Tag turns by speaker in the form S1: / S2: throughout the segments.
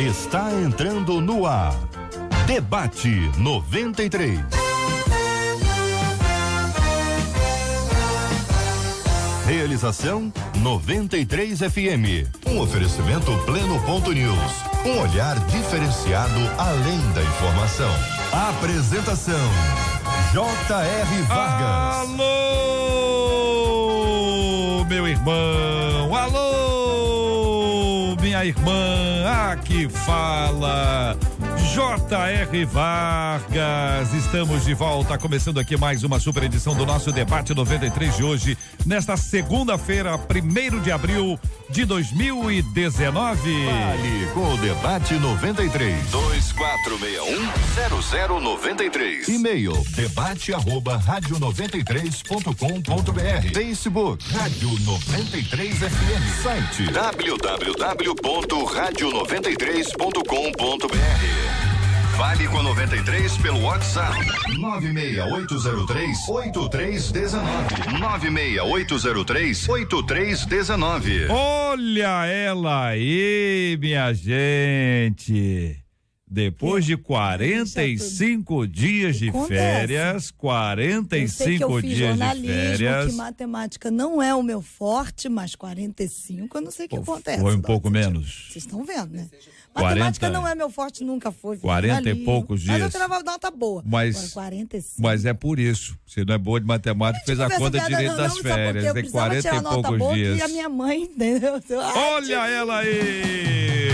S1: Está entrando no ar. Debate 93. Realização 93 FM. Um oferecimento Pleno.news. Um olhar diferenciado além da informação. Apresentação J.R. Vargas.
S2: Alô, meu irmão. Alô, minha irmã. Aqui fala J.R. Vargas. Estamos de volta, começando aqui mais uma super edição do nosso Debate 93 de hoje, nesta segunda-feira, 1º de abril de 2019.
S1: Fale com o Debate 93. 2461-0093. E-mail debate@radio93.com.br. Facebook Rádio 93 FM. Site www.radio93.com.br. Fale com a 93 pelo WhatsApp 96803-8319. 96803-8319.
S2: Olha ela aí, minha gente. Depois de 45 dias de férias, 45 dias de férias.
S3: Que matemática não é o meu forte, mas 45, eu não sei o que acontece.
S2: Foi um pouco menos.
S3: Vocês estão vendo, né? Matemática não é meu forte, nunca foi.
S2: 40 e poucos dias.
S3: Mas eu tirava nota boa.
S2: Mas
S3: 45.
S2: Mas é por isso. Você não é boa de matemática, fez a conta direito das férias. Tem 40 e poucos dias.
S3: E a minha mãe, entendeu?
S2: Olha ela aí!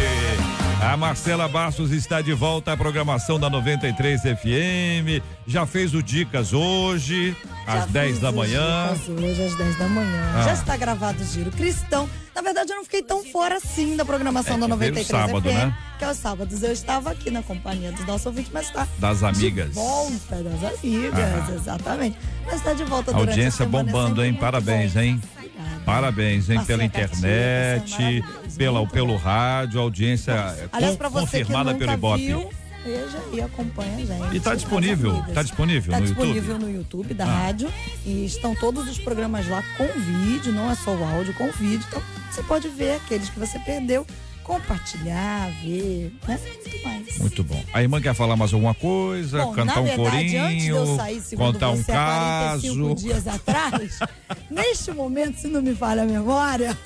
S2: A Marcela Bastos está de volta à programação da 93 FM. Já fez o Dicas hoje, às 10 da manhã.
S3: Hoje, às 10 da manhã. Já está gravado o Giro Cristão. Na verdade, eu não fiquei tão fora assim da programação da 93
S2: sábado,
S3: FM.
S2: né?
S3: Que aos sábados eu estava aqui na companhia dos nossos ouvintes, mas está
S2: das amigas.
S3: De volta das amigas, exatamente. Mas está de volta durante
S2: audiência
S3: a semana,
S2: bombando, hein? Parabéns, hein? Parabéns, hein? Pela internet, pelo rádio, audiência confirmada pelo Ibope.
S3: Veja e acompanha a gente.
S2: E está disponível no YouTube?
S3: Disponível no YouTube da rádio e estão todos os programas lá com vídeo, não é só o áudio, com vídeo. Então você pode ver aqueles que você perdeu, compartilhar, ver, né? Muito mais.
S2: Muito bom. A irmã quer falar mais alguma coisa? Bom, cantar um corinho?
S3: Antes de eu sair,
S2: contar um
S3: caso. 45 dias atrás, neste momento, se não me falha a memória,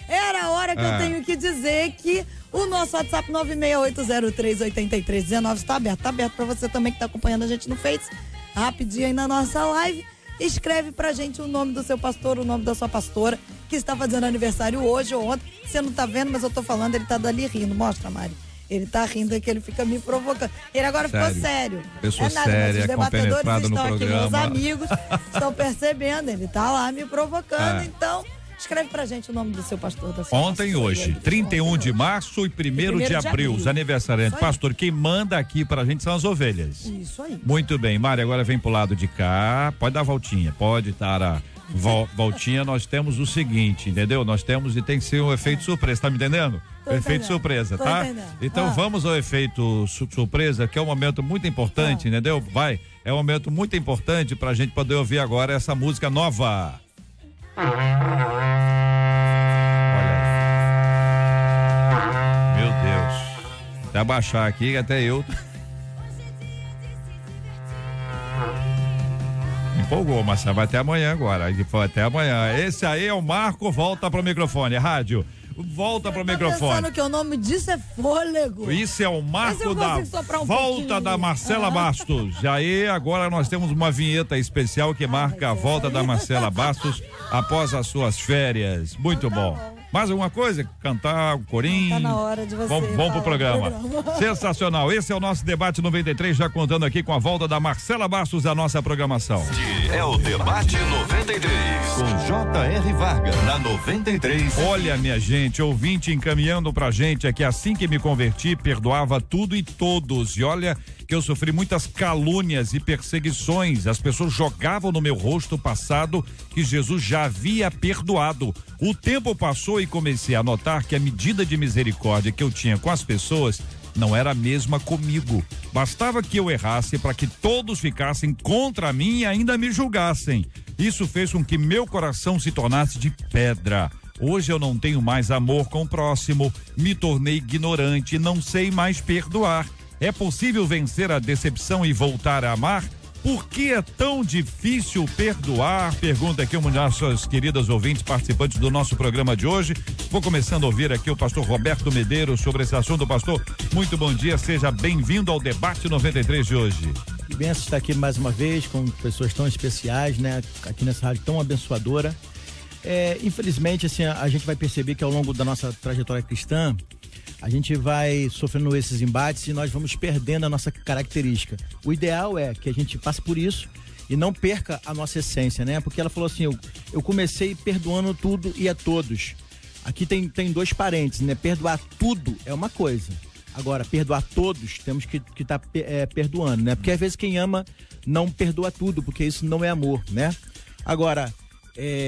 S3: era a hora que eu tenho que dizer que o nosso WhatsApp 968038319 está aberto. Está aberto para você também que está acompanhando a gente no Face. Rapidinho aí na nossa live. Escreve pra gente o nome do seu pastor, o nome da sua pastora, que está fazendo aniversário hoje ou ontem. Você não tá vendo, mas eu tô falando, ele tá dali rindo. Mostra, Mari. Ele tá rindo aqui, ele fica me provocando. Ele agora ficou sério.
S2: Pessoa séria,
S3: os debatedores estão aqui,
S2: programa.
S3: meus amigos, estão percebendo. Ele tá lá me provocando, então... Escreve pra gente o nome do seu pastor. Da sua
S2: ontem e hoje, 31 de março e 1º de abril, os aniversariantes. Pastor, quem manda aqui pra gente são as ovelhas.
S3: Isso aí.
S2: Muito bem, Mari, agora vem pro lado de cá, pode dar a voltinha, pode dar a voltinha. Nós temos o seguinte, entendeu? Nós temos e tem que ser um efeito surpresa, tá me entendendo? Efeito surpresa, tá? Então vamos ao efeito surpresa, que é um momento muito importante, entendeu? É um momento muito importante pra gente poder ouvir agora essa música nova. Olha aí. Meu Deus. Até abaixar aqui, até eu. Empolgou, mas vai até amanhã agora. Até amanhã. Esse aí é o Marco, volta pro microfone. Rádio. Volta pro microfone.
S3: Pensando que o nome disso é fôlego.
S2: Isso é o Marco da volta da Marcela Bastos. E aí, agora nós temos uma vinheta especial que marca a volta da Marcela Bastos após as suas férias. Muito bom. Mais alguma coisa? Cantar um corinho?
S3: Tá na hora de você.
S2: Vamos pro programa. Sensacional. Esse é o nosso Debate 93, já contando aqui com a volta da Marcela Bastos à nossa programação.
S1: É o Debate 93, com J.R. Vargas, na 93.
S2: Olha, minha gente, ouvinte encaminhando pra gente aqui, assim que me converti, perdoava tudo e todos. E olha que eu sofri muitas calúnias e perseguições. As pessoas jogavam no meu rosto o passado que Jesus já havia perdoado. O tempo passou e comecei a notar que a medida de misericórdia que eu tinha com as pessoas não era a mesma comigo. Bastava que eu errasse para que todos ficassem contra mim e ainda me julgassem. Isso fez com que meu coração se tornasse de pedra. Hoje eu não tenho mais amor com o próximo, me tornei ignorante, não sei mais perdoar. É possível vencer a decepção e voltar a amar? Por que é tão difícil perdoar? Pergunta aqui uma das nossas queridas ouvintes participantes do nosso programa de hoje. Vou começando a ouvir aqui o pastor Roberto Medeiros sobre esse assunto. Pastor, muito bom dia, seja bem-vindo ao Debate 93 de hoje.
S4: Que benção estar aqui mais uma vez com pessoas tão especiais, né? Aqui nessa rádio tão abençoadora. Infelizmente, assim, a gente vai perceber que ao longo da nossa trajetória cristã, a gente vai sofrendo esses embates e nós vamos perdendo a nossa característica. O ideal é que a gente passe por isso e não perca a nossa essência, né? Porque ela falou assim, eu comecei perdoando tudo e a todos. Aqui tem dois parênteses, né? Perdoar tudo é uma coisa. Agora, perdoar todos, temos que estar perdoando, né? Porque às vezes quem ama não perdoa tudo, porque isso não é amor, né? Agora,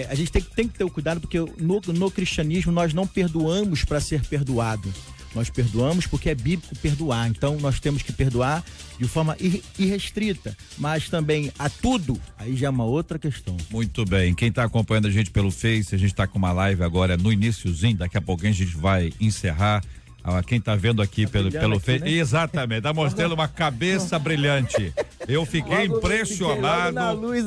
S4: a gente tem que ter o cuidado, porque no cristianismo nós não perdoamos para ser perdoado. Nós perdoamos porque é bíblico perdoar. Então nós temos que perdoar de forma irrestrita, mas também a tudo, aí já é uma outra questão.
S2: Muito bem, quem está acompanhando a gente pelo Face, a gente está com uma live agora no iniciozinho, daqui a pouquinho a gente vai encerrar. Quem está vendo aqui pelo Face, né? Exatamente, tá mostrando uma cabeça brilhante. Eu fiquei impressionado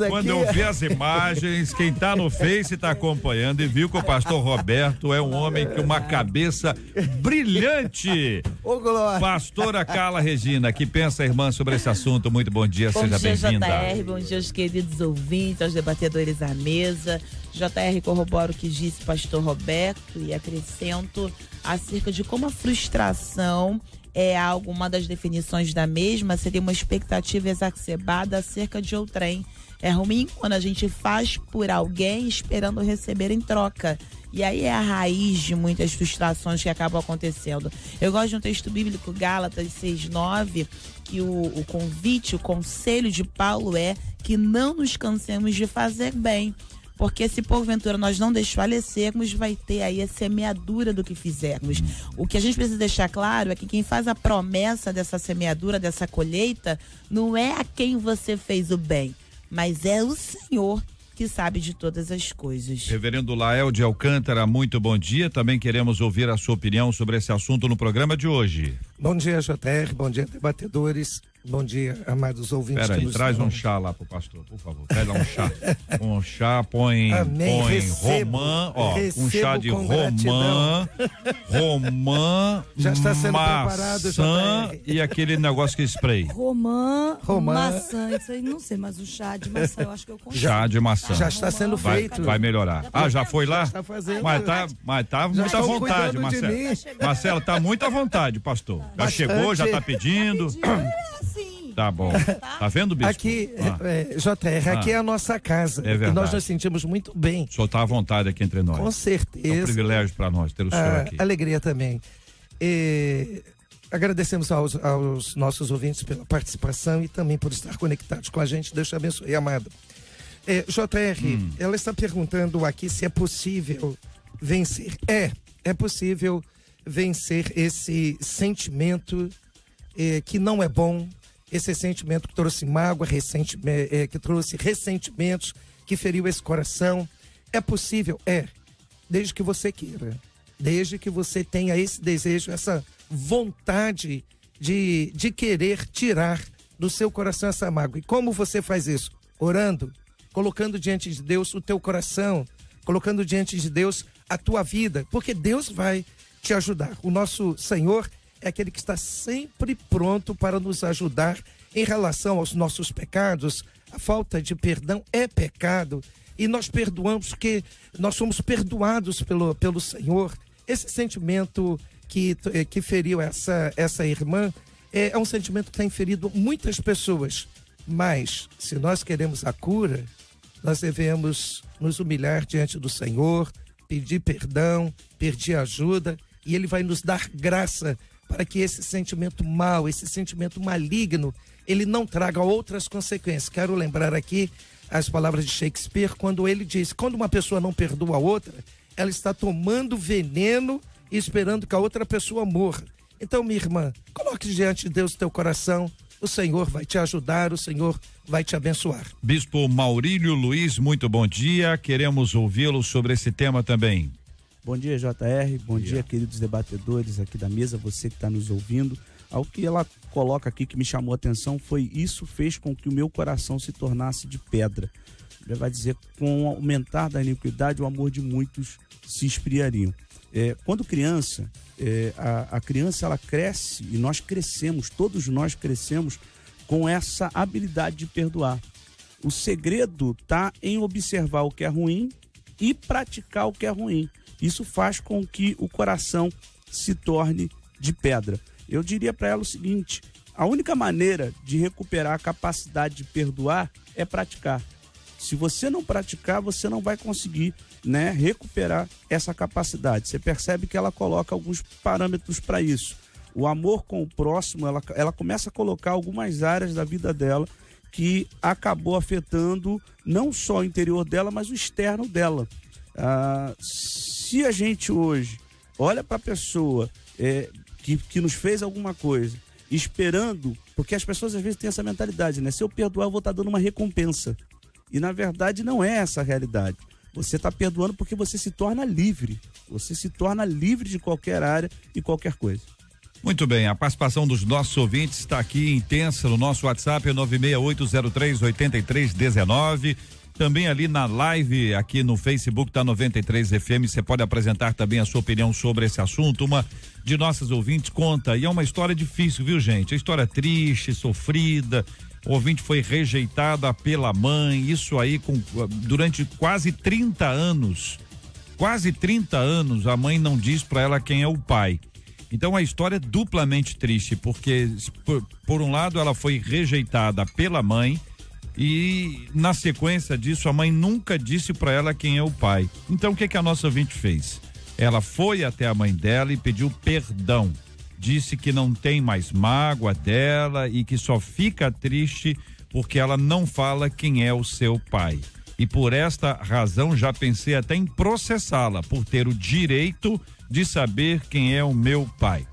S2: quando eu vi as imagens. Quem está no Face está acompanhando e viu que o pastor Roberto é um homem com uma cabeça brilhante.
S4: Ô, Glória.
S2: Pastora Carla Regina, que pensa, irmã, sobre esse assunto? Muito bom dia, seja bem-vinda.
S5: Bom dia, JR, bom dia aos queridos ouvintes, aos debatedores à mesa. JR, corrobora o que disse o pastor Roberto e acrescento acerca de como a frustração é uma das definições da mesma, seria uma expectativa exacerbada acerca de outrem. É ruim quando a gente faz por alguém esperando receber em troca. E aí é a raiz de muitas frustrações que acabam acontecendo. Eu gosto de um texto bíblico, Gálatas 6:9, que o convite, o conselho de Paulo é que não nos cansemos de fazer bem. Porque se porventura nós não desfalecermos, vai ter aí a semeadura do que fizermos. O que a gente precisa deixar claro é que quem faz a promessa dessa semeadura, dessa colheita, não é a quem você fez o bem, mas é o Senhor que sabe de todas as coisas.
S2: Reverendo Lael de Alcântara, muito bom dia. Também queremos ouvir a sua opinião sobre esse assunto no programa de hoje.
S6: Bom dia, JR. Bom dia, debatedores. Bom dia, amados ouvintes.
S2: Peraí, traz um chá lá pro pastor, por favor. Traz lá um chá. Um chá, põe romã, ó, um chá de romã,
S6: já está sendo preparado,
S2: maçã e aquele negócio que spray.
S3: Romã, maçã, isso aí não sei, mas o chá de maçã eu acho que eu consigo.
S2: Chá de maçã.
S6: Já está sendo feito.
S2: Vai melhorar. Já foi lá?
S6: Já está fazendo.
S2: Mas tá muito à vontade, Marcelo. Marcelo, tá muito à vontade, pastor. Já chegou, já tá pedindo. Tá bom. Tá vendo, bispo?
S6: Aqui, JR, aqui é a nossa casa.
S2: É verdade.
S6: E nós nos sentimos muito bem.
S2: O senhor tá à vontade aqui entre nós.
S6: Com certeza.
S2: É um privilégio para nós ter o senhor aqui.
S6: Alegria também. Agradecemos aos nossos ouvintes pela participação e também por estar conectados com a gente. Deus te abençoe, amado. JR, ela está perguntando aqui se é possível vencer. É possível vencer esse sentimento que não é bom, esse sentimento que trouxe mágoa, que trouxe ressentimentos, que feriu esse coração. É possível? Desde que você queira, desde que você tenha esse desejo, essa vontade de querer tirar do seu coração essa mágoa. E como você faz isso? Orando, colocando diante de Deus o teu coração, colocando diante de Deus a tua vida, porque Deus vai te ajudar. O nosso Senhor é aquele que está sempre pronto para nos ajudar em relação aos nossos pecados. A falta de perdão é pecado e nós perdoamos porque nós somos perdoados pelo Senhor. Esse sentimento que feriu essa irmã é um sentimento que tem ferido muitas pessoas, mas se nós queremos a cura, nós devemos nos humilhar diante do Senhor, pedir perdão, pedir ajuda, e Ele vai nos dar graça para que esse sentimento mau, esse sentimento maligno, ele não traga outras consequências. Quero lembrar aqui as palavras de Shakespeare, quando ele diz: quando uma pessoa não perdoa a outra, ela está tomando veneno e esperando que a outra pessoa morra. Então, minha irmã, coloque diante de Deus o teu coração, o Senhor vai te ajudar, o Senhor vai te abençoar.
S2: Bispo Maurílio Luiz, muito bom dia, queremos ouvi-lo sobre esse tema também.
S7: Bom dia, JR. Bom dia, queridos debatedores aqui da mesa, você que está nos ouvindo. Algo que ela coloca aqui que me chamou a atenção foi: isso fez com que o meu coração se tornasse de pedra. Ele vai dizer: com o aumentar da iniquidade, o amor de muitos se esfriariam. Quando criança, a criança ela cresce, e nós crescemos, todos nós crescemos com essa habilidade de perdoar. O segredo está em observar o que é ruim e praticar o que é ruim. Isso faz com que o coração se torne de pedra. Eu diria para ela o seguinte: a única maneira de recuperar a capacidade de perdoar é praticar. Se você não praticar, você não vai conseguir, né, recuperar essa capacidade. Você percebe que ela coloca alguns parâmetros para isso. O amor com o próximo, ela começa a colocar algumas áreas da vida dela que acabou afetando não só o interior dela, mas o externo dela. Se a gente hoje olha para a pessoa que nos fez alguma coisa, esperando, porque as pessoas às vezes têm essa mentalidade, né? Se eu perdoar, eu vou estar dando uma recompensa. E na verdade não é essa a realidade. Você está perdoando porque você se torna livre. Você se torna livre de qualquer área e qualquer coisa.
S2: Muito bem, a participação dos nossos ouvintes está aqui intensa no nosso WhatsApp, 968038319. Também ali na live, aqui no Facebook da 93 FM, você pode apresentar também a sua opinião sobre esse assunto. Uma de nossas ouvintes conta, e é uma história difícil, viu, gente? É história triste, sofrida. O ouvinte foi rejeitada pela mãe, isso aí durante quase 30 anos. Quase 30 anos a mãe não diz para ela quem é o pai. Então a história é duplamente triste, porque por um lado ela foi rejeitada pela mãe e na sequência disso a mãe nunca disse para ela quem é o pai. Então o que a nossa ouvinte fez? Ela foi até a mãe dela e pediu perdão. Disse que não tem mais mágoa dela e que só fica triste porque ela não fala quem é o seu pai. E por esta razão já pensei até em processá-la por ter o direito de saber quem é o meu pai.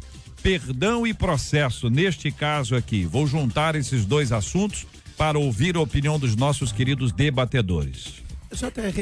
S2: Perdão e processo, neste caso aqui. Vou juntar esses dois assuntos para ouvir a opinião dos nossos queridos debatedores.
S6: JR,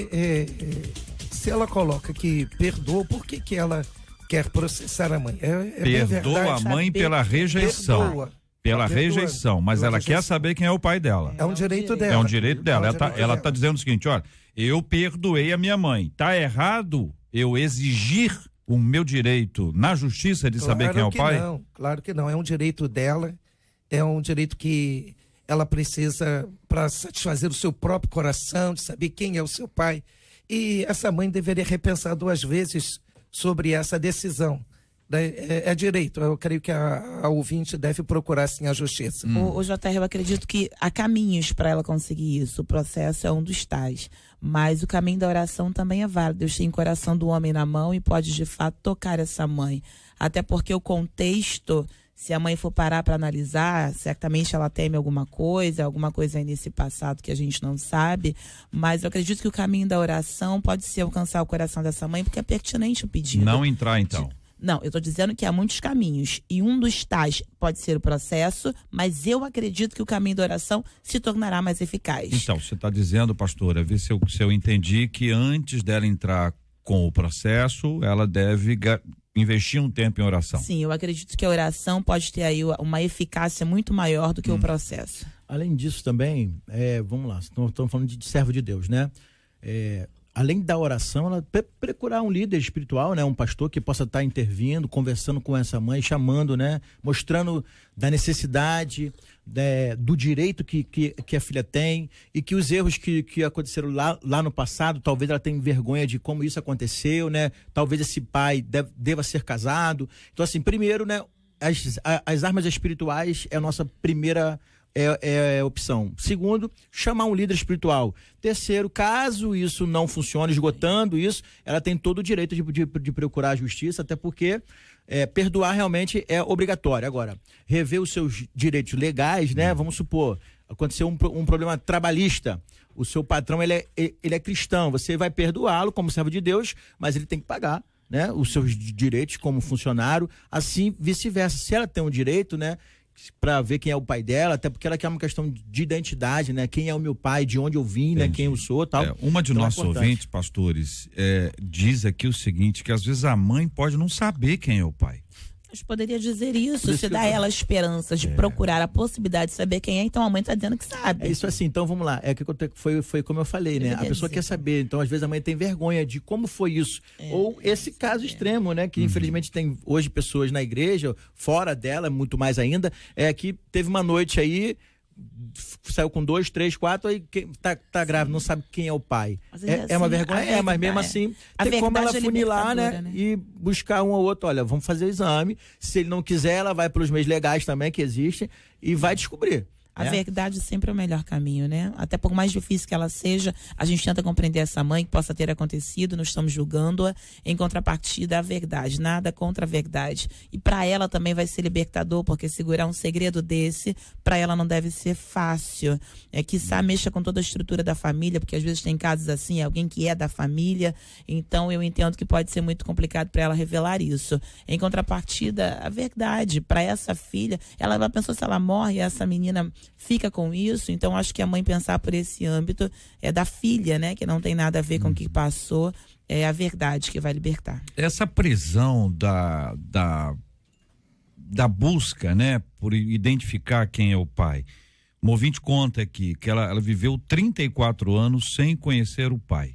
S6: se ela coloca que perdoa, por que ela quer processar a mãe?
S2: Perdoa a mãe pela rejeição. Pela rejeição, mas ela quer saber quem é o pai dela.
S6: É um direito dela.
S2: É um direito dela. Ela tá dizendo o seguinte: olha, eu perdoei a minha mãe. Tá errado eu exigir o meu direito na justiça de saber quem é o pai?
S6: Não, claro que não. É um direito dela. É um direito que ela precisa para satisfazer o seu próprio coração, de saber quem é o seu pai. E essa mãe deveria repensar 2 vezes sobre essa decisão. É direito, eu creio que a ouvinte deve procurar sim a justiça.
S5: O JR, eu acredito que há caminhos para ela conseguir isso, o processo é um dos tais, mas o caminho da oração também é válido. Deus tem o coração do homem na mão e pode de fato tocar essa mãe, até porque o contexto, se a mãe for parar para analisar, certamente ela teme alguma coisa aí nesse passado que a gente não sabe, mas eu acredito que o caminho da oração pode ser alcançar o coração dessa mãe, porque é pertinente o pedido.
S2: Não entrar então.
S5: Não, eu estou dizendo que há muitos caminhos e um dos tais pode ser o processo, mas eu acredito que o caminho da oração se tornará mais eficaz.
S2: Então, você está dizendo, pastora, vê se eu entendi, que antes dela entrar com o processo, ela deve investir um tempo em oração.
S5: Sim, eu acredito que a oração pode ter aí uma eficácia muito maior do que o processo.
S4: Além disso também, vamos lá, estamos falando de servo de Deus, né? Além da oração, ela procurar um líder espiritual, né? Um pastor que possa estar intervindo, conversando com essa mãe, chamando, né? Mostrando da necessidade, do direito que a filha tem e que os erros que aconteceram lá no passado, talvez ela tenha vergonha de como isso aconteceu, né? Talvez esse pai deva ser casado. Então, assim, primeiro, né? As armas espirituais é a nossa primeira opção. Segundo, chamar um líder espiritual. Terceiro, caso isso não funcione, esgotando isso, ela tem todo o direito de procurar a justiça, até porque perdoar realmente é obrigatório. Agora, rever os seus direitos legais, né? Vamos supor, aconteceu um problema trabalhista, o seu patrão ele é cristão, você vai perdoá-lo como servo de Deus, mas ele tem que pagar, né, os seus direitos como funcionário, assim vice-versa. Se ela tem um direito, né, para ver quem é o pai dela, até porque ela quer uma questão de identidade, né? Quem é o meu pai, de onde eu vim, né? Quem eu sou, tal.
S2: Uma de
S4: então,
S2: nossos ouvintes, pastores, diz aqui o seguinte, que às vezes a mãe pode não saber quem é o pai.
S5: Mas poderia dizer isso, se dá a ela a esperança de procurar a possibilidade de saber quem é, então a mãe está dizendo que sabe.
S4: É isso assim, então vamos lá, foi como eu falei, né? A pessoa quer saber, então às vezes a mãe tem vergonha de como foi isso. Ou esse caso extremo, né? Que infelizmente tem hoje pessoas na igreja, fora dela, muito mais ainda, que teve uma noite aí, saiu com 2, 3, 4, aí tá grávida, não sabe quem é o pai. É uma vergonha, mas mesmo assim tem como ela funilar, né? E buscar um ou outro, olha, vamos fazer o exame, se ele não quiser, ela vai para os meios legais também que existem e vai descobrir.
S5: A verdade sempre é o melhor caminho, né? Até por mais difícil que ela seja, a gente tenta compreender essa mãe que possa ter acontecido, não estamos julgando-a. Em contrapartida, a verdade, nada contra a verdade. E para ela também vai ser libertador, porque segurar um segredo desse, para ela não deve ser fácil. Quiçá mexa com toda a estrutura da família, porque às vezes tem casos assim, alguém que é da família, então eu entendo que pode ser muito complicado para ela revelar isso. Em contrapartida, a verdade, para essa filha, ela pensou se ela morre, essa menina fica com isso, então acho que a mãe pensar por esse âmbito da filha, né, que não tem nada a ver com o que passou, é a verdade que vai libertar.
S2: Essa prisão da busca, né, por identificar quem é o pai. Um ouvinte conta aqui que ela viveu 34 anos sem conhecer o pai.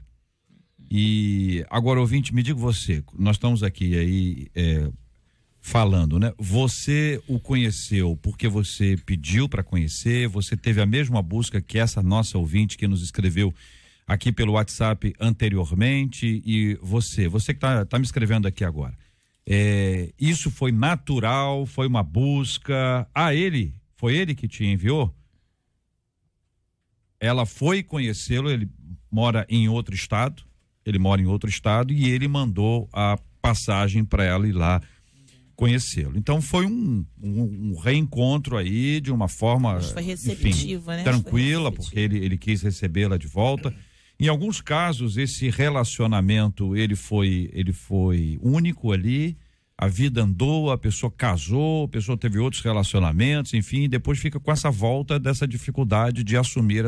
S2: E agora, ouvinte, me diga você, nós estamos aqui aí falando, né? Você o conheceu porque você pediu para conhecer, você teve a mesma busca que essa nossa ouvinte que nos escreveu aqui pelo WhatsApp anteriormente, e você que tá me escrevendo aqui agora. Isso foi natural, foi uma busca? Foi ele que te enviou? Ela foi conhecê-lo, ele mora em outro estado, e ele mandou a passagem para ela ir lá conhecê-lo. Então foi um reencontro aí de uma forma,
S5: foi receptivo, né?
S2: Tranquila, porque ele quis recebê-la de volta. Em alguns casos esse relacionamento ele foi único ali, a vida andou, a pessoa casou, a pessoa teve outros relacionamentos, enfim, e depois fica com essa volta dessa dificuldade de assumir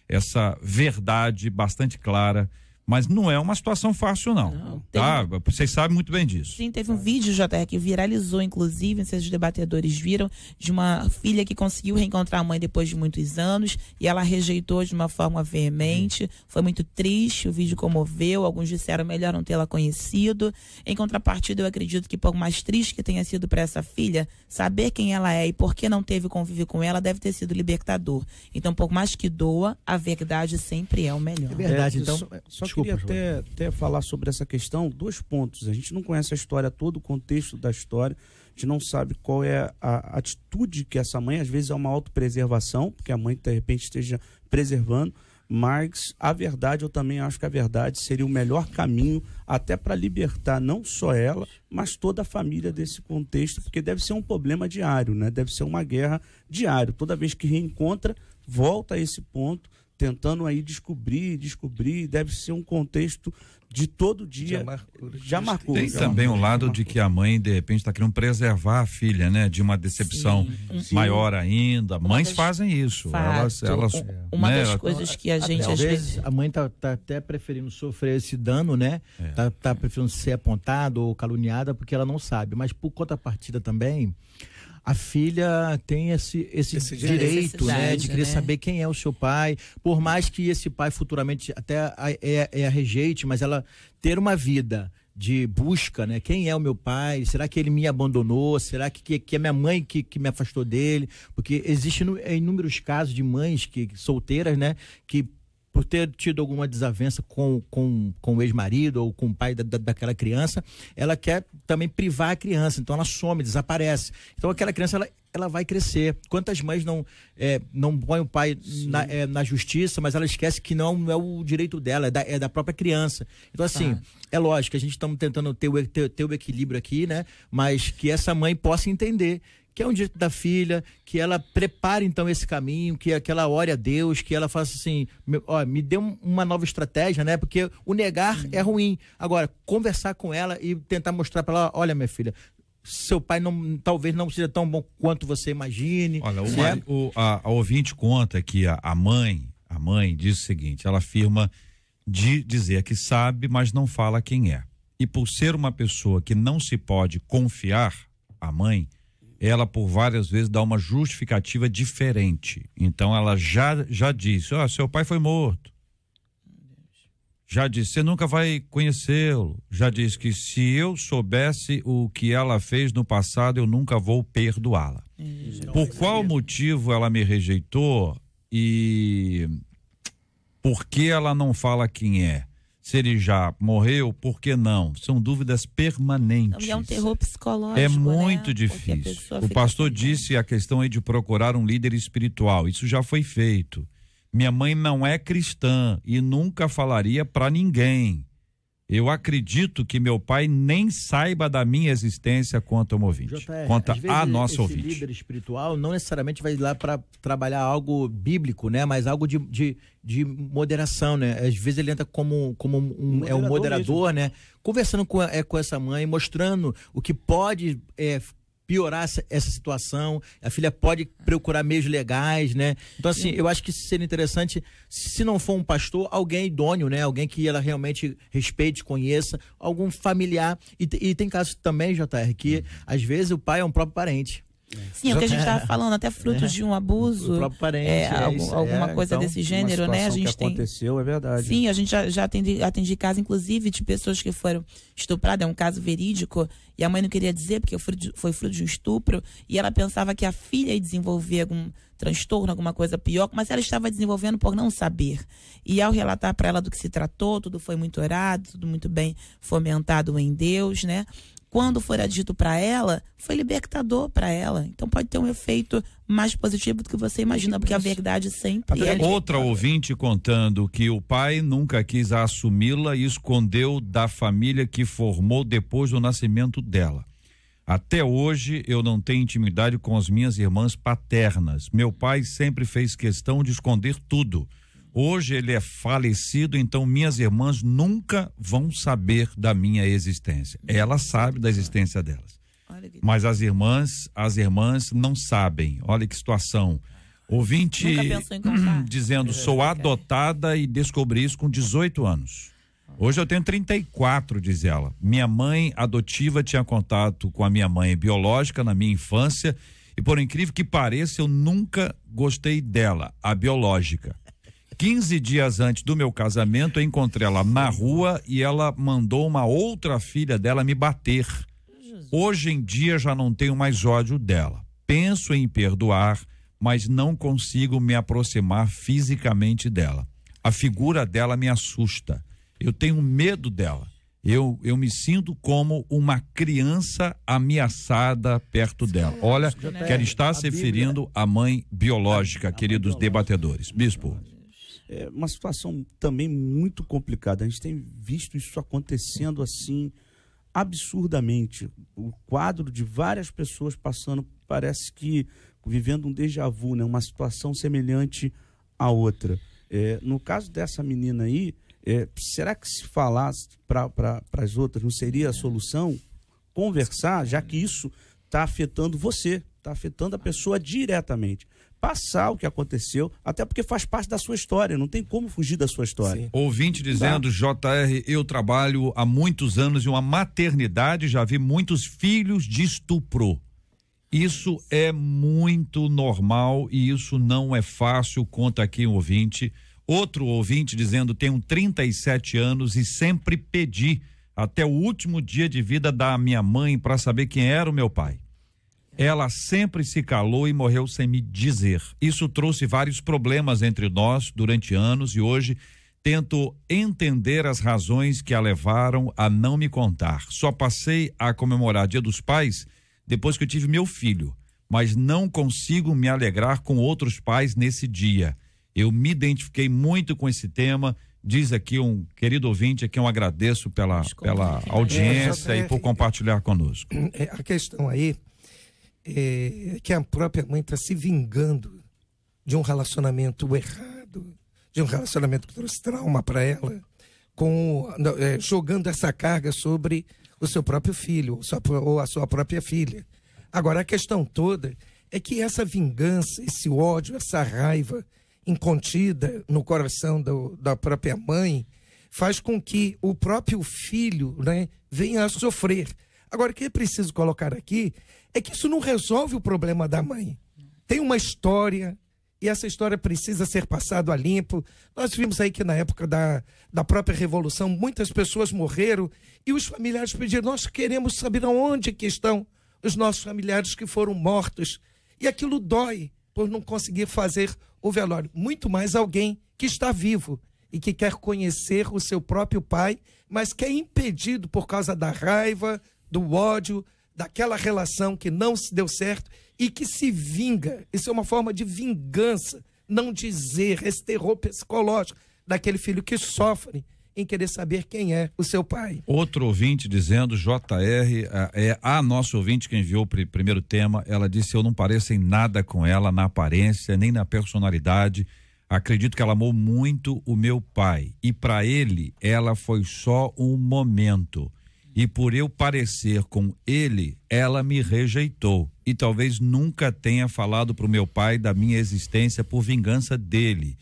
S2: essa verdade bastante clara. Mas não é uma situação fácil, não. Tá? Vocês sabem muito bem disso.
S5: Sim, teve um vídeo, JR, que viralizou, inclusive, não sei se os debatedores viram, de uma filha que conseguiu reencontrar a mãe depois de muitos anos e ela rejeitou de uma forma veemente. Foi muito triste, o vídeo comoveu, alguns disseram melhor não tê-la conhecido. Em contrapartida, eu acredito que por mais triste que tenha sido para essa filha, saber quem ela é e por que não teve convívio com ela deve ter sido libertador. Então, por mais que doa, a verdade sempre é o melhor.
S4: É verdade, então...
S7: Só queria até falar sobre essa questão, 2 pontos. A gente não conhece a história, todo o contexto da história, a gente não sabe qual é a atitude que essa mãe, às vezes é uma autopreservação, porque a mãe de repente esteja preservando, mas a verdade, eu também acho que a verdade seria o melhor caminho até para libertar não só ela, mas toda a família desse contexto, porque deve ser um problema diário, né? Deve ser uma guerra diária. Toda vez que reencontra, volta a esse ponto, tentando aí descobrir, deve ser um contexto de todo dia. Já marcou.
S2: Tem também um lado de que a mãe, de repente, está querendo preservar a filha, né? De uma decepção maior ainda. Mães fazem isso. Elas
S5: uma das coisas que a gente às vezes...
S4: A mãe tá até preferindo sofrer esse dano, né? Tá preferindo ser apontada ou caluniada porque ela não sabe. Mas por contrapartida também, a filha tem esse direito, né, de querer saber quem é o seu pai, por mais que esse pai futuramente até a rejeite, mas ela ter uma vida de busca, né, quem é o meu pai, será que ele me abandonou, será que é minha mãe que me afastou dele, porque existe inúmeros casos de mães solteiras, né, que por ter tido alguma desavença com o ex-marido ou com o pai daquela criança, ela quer também privar a criança, então ela some, desaparece. Então aquela criança, ela vai crescer. Quantas mães não põem o pai na justiça, mas ela esquece que não é o direito dela, é da própria criança. Então assim, é lógico que a gente estamos tentando ter o equilíbrio aqui, né? Mas que essa mãe possa entender que é um direito da filha, que ela prepare então esse caminho, que ela ore a Deus, que ela faça assim, me dê uma nova estratégia, né? Porque o negar é ruim. Agora, conversar com ela e tentar mostrar para ela, olha, minha filha, seu pai talvez não seja tão bom quanto você imagine.
S2: Olha, a ouvinte conta que a mãe diz o seguinte, ela afirma de dizer que sabe, mas não fala quem é. E por ser uma pessoa que não se pode confiar, a mãe, ela por várias vezes dá uma justificativa diferente. Então ela já disse, seu pai foi morto. Já disse, você nunca vai conhecê-lo. Já disse que se eu soubesse o que ela fez no passado, eu nunca vou perdoá-la. Por qual motivo ela me rejeitou e por que ela não fala quem é? Se ele já morreu, por que não? São dúvidas permanentes.
S5: Então, é um terror psicológico.
S2: É muito difícil. O pastor disse a questão aí de procurar um líder espiritual. Isso já foi feito. Minha mãe não é cristã e nunca falaria para ninguém. Eu acredito que meu pai nem saiba da minha existência quanto ao ouvinte. Quanto a nossa ouvinte.
S4: Esse líder espiritual não necessariamente vai lá para trabalhar algo bíblico, né? Mas algo de moderação, né? Às vezes ele entra como um moderador, né? Conversando com essa mãe, mostrando o que pode piorar essa situação, a filha pode procurar meios legais, né? Então, assim, eu acho que seria interessante, se não for um pastor, alguém idôneo, né? Alguém que ela realmente respeite, conheça, algum familiar. E tem casos também, JR, que às vezes o pai é um próprio parente.
S5: Sim, o que a gente estava falando, até frutos de um abuso,
S4: o próprio parente,
S5: alguma coisa
S7: então,
S5: desse gênero, né? A gente
S7: que aconteceu, é verdade.
S5: Sim, a gente já atendi casos, inclusive, de pessoas que foram estupradas, é um caso verídico, e a mãe não queria dizer, porque foi fruto de um estupro, e ela pensava que a filha ia desenvolver algum transtorno, alguma coisa pior, mas ela estava desenvolvendo por não saber. E ao relatar para ela do que se tratou, tudo foi muito orado, tudo muito bem fomentado em Deus, né? Quando for dito para ela, foi libertador para ela. Então pode ter um efeito mais positivo do que você imagina, porque a verdade sempre é.
S2: Outra ouvinte contando que o pai nunca quis assumi-la e escondeu da família que formou depois do nascimento dela. Até hoje eu não tenho intimidade com as minhas irmãs paternas. Meu pai sempre fez questão de esconder tudo. Hoje ele é falecido, então minhas irmãs nunca vão saber da minha existência. Ela sabe da existência delas. Mas as irmãs não sabem. Olha que situação. Ouvinte dizendo, sou adotada e descobri isso com 18 anos. Hoje eu tenho 34, diz ela. Minha mãe adotiva tinha contato com a minha mãe biológica na minha infância e, por incrível que pareça, eu nunca gostei dela, a biológica. 15 dias antes do meu casamento, eu encontrei ela na rua e ela mandou uma outra filha dela me bater. Hoje em dia já não tenho mais ódio dela. Penso em perdoar, mas não consigo me aproximar fisicamente dela. A figura dela me assusta. Eu tenho medo dela. Eu me sinto como uma criança ameaçada perto dela. Olha, que ela está se referindo à mãe biológica, queridos debatedores. Bispo.
S7: É uma situação também muito complicada. A gente tem visto isso acontecendo assim absurdamente. O quadro de várias pessoas passando, parece que vivendo um déjà vu, né? Uma situação semelhante à outra. No caso dessa menina aí, será que se falasse para as outras não seria a solução? Conversar, já que isso está afetando você, está afetando a pessoa diretamente. Passar o que aconteceu, até porque faz parte da sua história, não tem como fugir da sua história.
S2: Sim. Ouvinte dizendo, JR, eu trabalho há muitos anos em uma maternidade, já vi muitos filhos de estupro. Isso é muito normal e isso não é fácil, conta aqui um ouvinte. Outro ouvinte dizendo, tenho 37 anos e sempre pedi até o último dia de vida da minha mãe para saber quem era o meu pai. Ela sempre se calou e morreu sem me dizer. Isso trouxe vários problemas entre nós durante anos e hoje tento entender as razões que a levaram a não me contar. Só passei a comemorar Dia dos Pais depois que eu tive meu filho, mas não consigo me alegrar com outros pais nesse dia. Eu me identifiquei muito com esse tema. Diz aqui um querido ouvinte a quem eu agradeço pela audiência e por compartilhar conosco.
S6: A questão aí é que a própria mãe está se vingando de um relacionamento errado, de um relacionamento que trouxe trauma para ela, jogando essa carga sobre o seu próprio filho ou a sua própria filha. Agora, a questão toda é que essa vingança, esse ódio, essa raiva incontida no coração da própria mãe faz com que o próprio filho, né, venha a sofrer. Agora, o que é preciso colocar aqui é que isso não resolve o problema da mãe. Tem uma história, e essa história precisa ser passada a limpo. Nós vimos aí que na época da própria Revolução, muitas pessoas morreram e os familiares pediram: nós queremos saber aonde que estão os nossos familiares que foram mortos. E aquilo dói por não conseguir fazer o velório. Muito mais alguém que está vivo e que quer conhecer o seu próprio pai, mas que é impedido por causa da raiva, do ódio, daquela relação que não se deu certo e que se vinga. Isso é uma forma de vingança, não dizer, esse terror psicológico daquele filho que sofre em querer saber quem é o seu pai.
S2: Outro ouvinte dizendo, JR, é a nossa ouvinte que enviou o primeiro tema, ela disse: eu não pareço em nada com ela, na aparência, nem na personalidade. Acredito que ela amou muito o meu pai e para ele ela foi só um momento. E por eu parecer com ele, ela me rejeitou. E talvez nunca tenha falado para o meu pai da minha existência por vingança dele.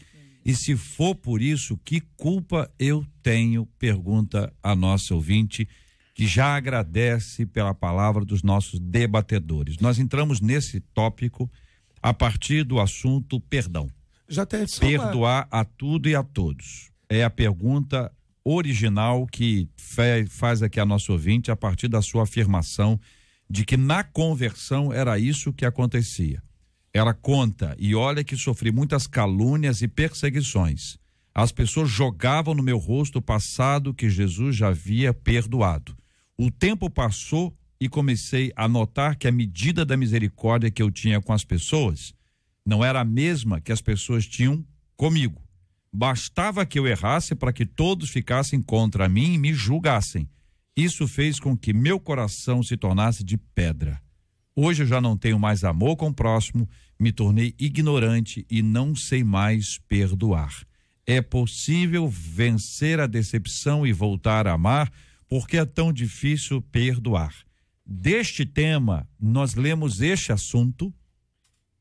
S2: E se for por isso, que culpa eu tenho? Pergunta a nossa ouvinte, que já agradece pela palavra dos nossos debatedores. Nós entramos nesse tópico a partir do assunto perdão.
S6: Já tem
S2: Perdoar a tudo e a todos. É a pergunta original que faz aqui a nossa ouvinte a partir da sua afirmação de que na conversão era isso que acontecia. Ela conta: e olha que sofri muitas calúnias e perseguições. As pessoas jogavam no meu rosto o passado que Jesus já havia perdoado. O tempo passou e comecei a notar que a medida da misericórdia que eu tinha com as pessoas não era a mesma que as pessoas tinham comigo. Bastava que eu errasse para que todos ficassem contra mim e me julgassem. Isso fez com que meu coração se tornasse de pedra. Hoje eu já não tenho mais amor com o próximo, me tornei ignorante e não sei mais perdoar. É possível vencer a decepção e voltar a amar? Porque é tão difícil perdoar? Deste tema, nós lemos este assunto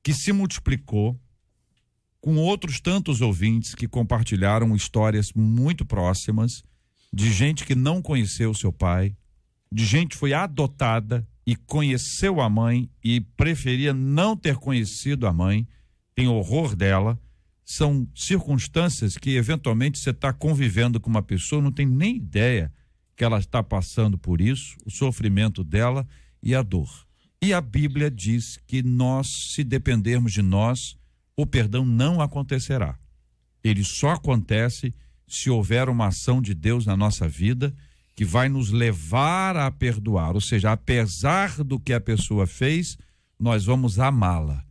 S2: que se multiplicou com outros tantos ouvintes que compartilharam histórias muito próximas de gente que não conheceu seu pai, de gente que foi adotada e conheceu a mãe e preferia não ter conhecido a mãe, tem horror dela. São circunstâncias que eventualmente você está convivendo com uma pessoa, não tem nem ideia que ela está passando por isso, o sofrimento dela e a dor. E a Bíblia diz que nós, se dependermos de nós, o perdão não acontecerá. Ele só acontece se houver uma ação de Deus na nossa vida que vai nos levar a perdoar. Ou seja, apesar do que a pessoa fez, nós vamos amá-la.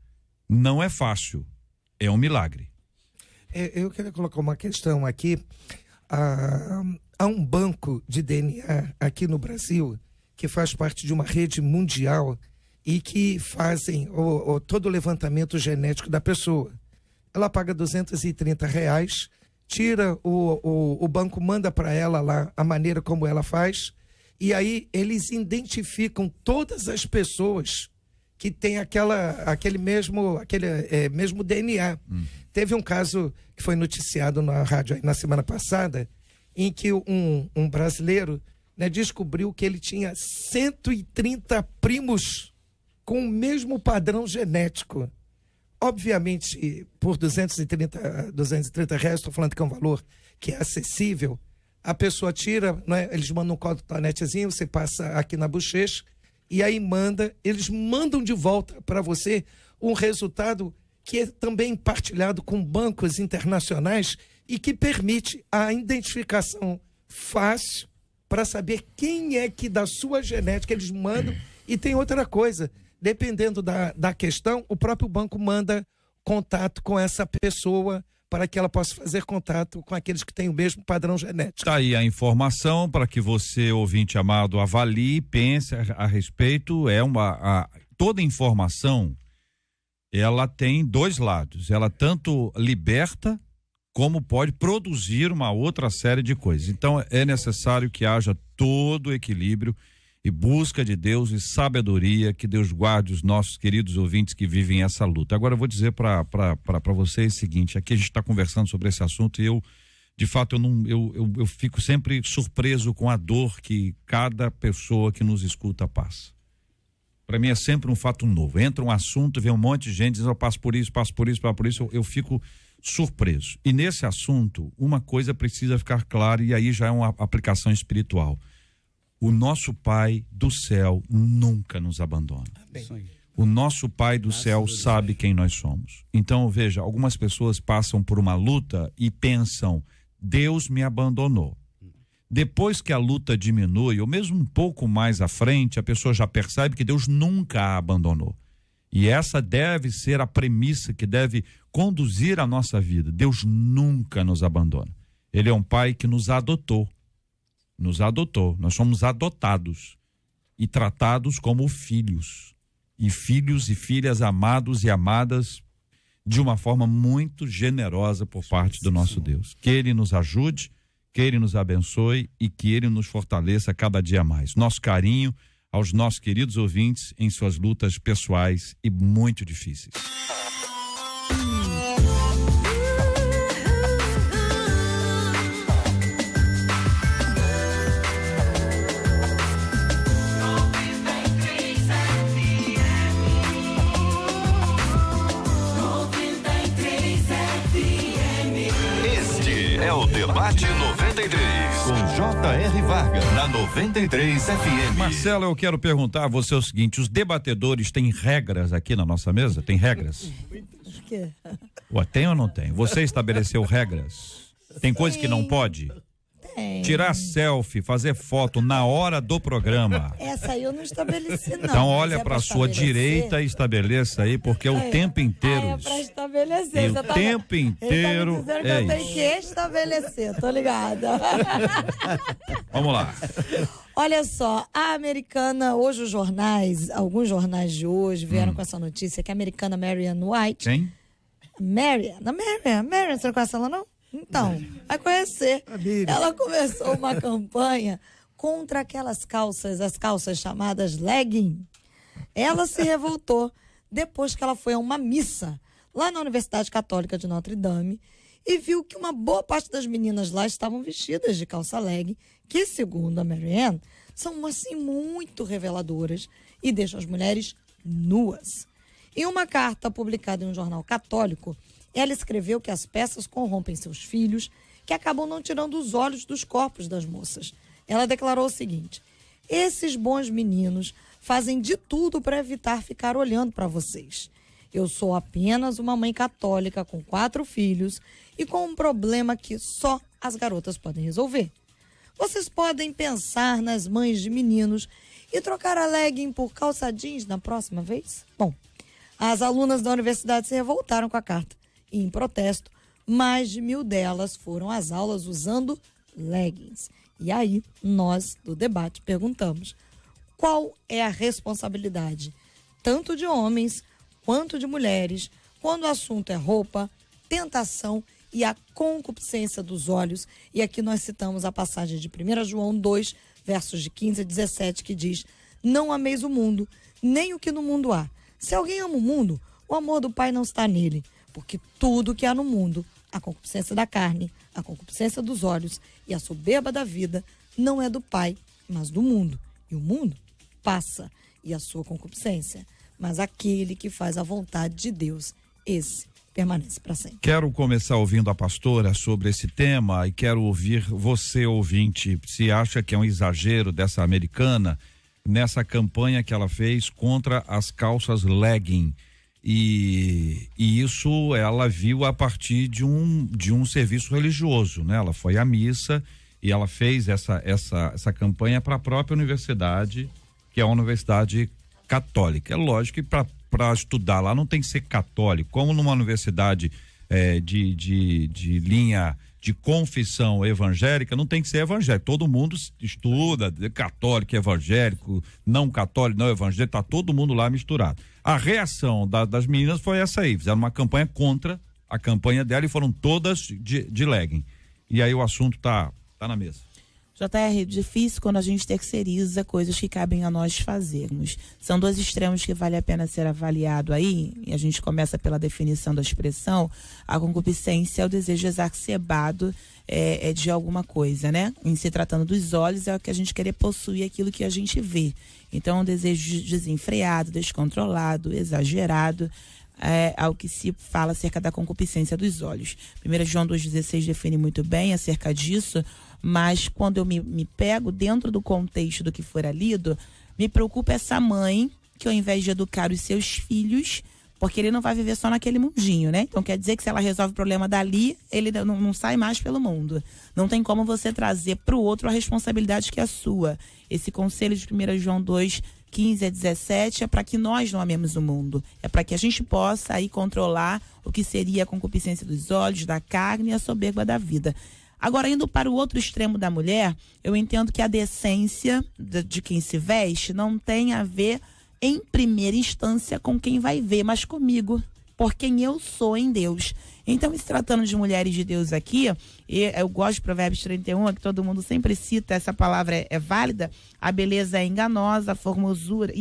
S2: Não é fácil, é um milagre.
S6: Eu queria colocar uma questão aqui. Há um banco de DNA aqui no Brasil que faz parte de uma rede mundial e que fazem todo o levantamento genético da pessoa. Ela paga R$230, tira, o banco manda para ela lá a maneira como ela faz, e aí eles identificam todas as pessoas que têm aquele mesmo DNA. Teve um caso que foi noticiado na rádio aí na semana passada, em que um brasileiro, né, descobriu que ele tinha 130 primos com o mesmo padrão genético. Obviamente, por R$230, estou falando que é um valor que é acessível, a pessoa tira, né, eles mandam um cotonetezinho, você passa aqui na bochecha, e aí eles mandam de volta para você um resultado que é também partilhado com bancos internacionais e que permite a identificação fácil para saber quem é que da sua genética eles mandam. E tem outra coisa, dependendo da questão, o próprio banco manda contato com essa pessoa para que ela possa fazer contato com aqueles que têm o mesmo padrão genético.
S2: Está aí a informação para que você, ouvinte amado, avalie, pense a respeito. Toda informação, ela tem dois lados. Ela tanto liberta como pode produzir uma outra série de coisas. Então é necessário que haja todo o equilíbrio e busca de Deus e sabedoria. Que Deus guarde os nossos queridos ouvintes que vivem essa luta. Agora eu vou dizer para vocês o seguinte: aqui a gente está conversando sobre esse assunto e eu, de fato, eu fico sempre surpreso com a dor que cada pessoa que nos escuta passa. Para mim é sempre um fato novo. Entra um assunto, vem um monte de gente dizendo: eu passo por isso, eu fico surpreso. E nesse assunto, uma coisa precisa ficar clara, e aí já é uma aplicação espiritual. O nosso Pai do céu nunca nos abandona. O nosso Pai do céu sabe quem nós somos. Então, veja, algumas pessoas passam por uma luta e pensam: Deus me abandonou. Depois que a luta diminui, ou mesmo um pouco mais à frente, a pessoa já percebe que Deus nunca a abandonou. E essa deve ser a premissa que deve conduzir a nossa vida. Deus nunca nos abandona. Ele é um Pai que nos adotou. Nós somos adotados e tratados como filhos. E filhos e filhas amados e amadas de uma forma muito generosa por parte do nosso Deus. Que Ele nos ajude, que Ele nos abençoe e que Ele nos fortaleça cada dia mais. Nosso carinho aos nossos queridos ouvintes em suas lutas pessoais e muito difíceis.
S1: É o Debate 93, com J.R. Varga, na 93 FM.
S2: Marcelo, eu quero perguntar a você o seguinte: os debatedores têm regras aqui na nossa mesa? Tem regras?
S3: Por quê?
S2: Ué, tem ou não tem? Você estabeleceu regras? Tem coisa que não pode?
S3: Tem.
S2: Tirar selfie, fazer foto na hora do programa.
S3: Essa aí eu não estabeleci, não.
S2: Então olha
S3: para
S2: para sua direita e estabeleça aí, porque o tempo inteiro.
S3: É para estabelecer.
S2: O tempo inteiro
S3: tá me dizendo que
S2: é
S3: eu tenho
S2: isso.
S3: que estabelecer, tô ligada.
S2: Vamos lá.
S3: Olha só, a Americana, hoje os jornais, alguns jornais de hoje vieram com essa notícia que a americana Marianne White.
S2: Quem?
S3: Marianne, você não conhece ela não? Então, vai conhecer. Ela começou uma campanha contra aquelas calças, as calças chamadas legging. Ela se revoltou depois que ela foi a uma missa lá na Universidade Católica de Notre Dame e viu que uma boa parte das meninas lá estavam vestidas de calça legging, que, segundo a Marianne, são assim muito reveladoras e deixam as mulheres nuas. Em uma carta publicada em um jornal católico, ela escreveu que as peças corrompem seus filhos, que acabam não tirando os olhos dos corpos das moças. Ela declarou o seguinte: esses bons meninos fazem de tudo para evitar ficar olhando para vocês. Eu sou apenas uma mãe católica com 4 filhos e com um problema que só as garotas podem resolver. Vocês podem pensar nas mães de meninos e trocar a legging por calça jeans na próxima vez? Bom, as alunas da universidade se revoltaram com a carta. E, em protesto, mais de 1.000 delas foram às aulas usando leggings. E aí, nós, do debate, perguntamos: qual é a responsabilidade, tanto de homens quanto de mulheres, quando o assunto é roupa, tentação e a concupiscência dos olhos? E aqui nós citamos a passagem de 1 João 2, versos de 15 a 17, que diz: não ameis o mundo, nem o que no mundo há. Se alguém ama o mundo, o amor do Pai não está nele. Porque tudo que há no mundo, a concupiscência da carne, a concupiscência dos olhos e a soberba da vida, não é do Pai, mas do mundo. E o mundo passa, e a sua concupiscência. Mas aquele que faz a vontade de Deus, esse permanece para sempre.
S2: Quero começar ouvindo a pastora sobre esse tema e quero ouvir você, ouvinte, se acha que é um exagero dessa americana nessa campanha que ela fez contra as calças legging. E isso ela viu a partir de um serviço religioso, né? Ela foi à missa e ela fez essa campanha para a própria universidade, que é uma universidade católica. É lógico que para estudar lá não tem que ser católico, como numa universidade de linha de confissão evangélica, não tem que ser evangélico, todo mundo estuda, católico, evangélico, não católico, não evangélico, tá todo mundo lá misturado. A reação das meninas foi essa aí, fizeram uma campanha contra a campanha dela e foram todas de legging. E aí o assunto tá na mesa.
S5: JR, difícil quando a gente terceiriza coisas que cabem a nós fazermos. São dois extremos que vale a pena ser avaliado aí, e a gente começa pela definição da expressão. A concupiscência é o desejo exacerbado de alguma coisa, né? Em se tratando dos olhos, é o que a gente querer possuir aquilo que a gente vê. Então, é um desejo desenfreado, descontrolado, exagerado, ao que se fala acerca da concupiscência dos olhos. 1 João 2,16 define muito bem acerca disso, mas quando eu me pego dentro do contexto do que fora lido, me preocupa essa mãe que, ao invés de educar os seus filhos, porque ele não vai viver só naquele mundinho, né? Então quer dizer que se ela resolve o problema dali, ele não sai mais pelo mundo. Não tem como você trazer para o outro a responsabilidade que é sua. Esse conselho de 1 João 2,15 a 17 é para que nós não amemos o mundo. É para que a gente possa aí controlar o que seria a concupiscência dos olhos, da carne e a soberba da vida. Agora, indo para o outro extremo da mulher, eu entendo que a decência de quem se veste não tem a ver, em primeira instância, com quem vai ver, mas comigo, por quem eu sou em Deus. Então, se tratando de mulheres de Deus aqui, eu gosto de Provérbios 31, que todo mundo sempre cita, essa palavra é válida. A beleza é enganosa, a formosura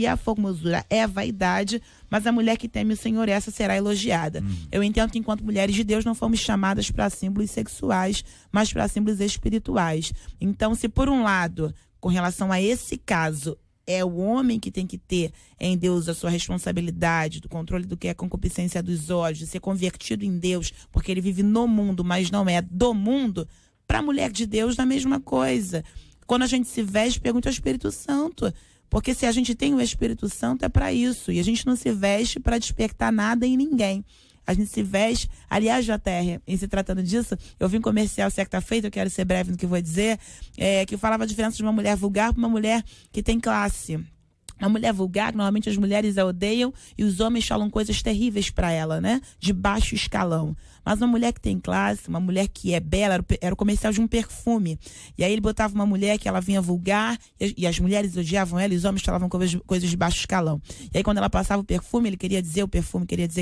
S5: é vaidade, mas a mulher que teme o Senhor, essa será elogiada. Eu entendo que enquanto mulheres de Deus não fomos chamadas para símbolos sexuais, mas para símbolos espirituais. Então, se por um lado, com relação a esse caso, é o homem que tem que ter em Deus a sua responsabilidade, do controle do que é a concupiscência dos olhos, de ser convertido em Deus, porque ele vive no mundo, mas não é do mundo. Para a mulher de Deus, a mesma coisa. Quando a gente se veste, pergunta ao Espírito Santo. Porque se a gente tem o Espírito Santo, é para isso. E a gente não se veste para despertar nada em ninguém. A gente se veste, aliás, JR, em se tratando disso, eu vi um comercial certa feita, eu quero ser breve no que vou dizer, que falava a diferença de uma mulher vulgar para uma mulher que tem classe. A mulher vulgar, normalmente as mulheres a odeiam e os homens falam coisas terríveis para ela, né? De baixo escalão. Mas uma mulher que tem classe, uma mulher que é bela, era o comercial de um perfume. E aí ele botava uma mulher que ela vinha vulgar e as mulheres odiavam ela e os homens falavam coisas de baixo escalão. E aí quando ela passava o perfume queria dizer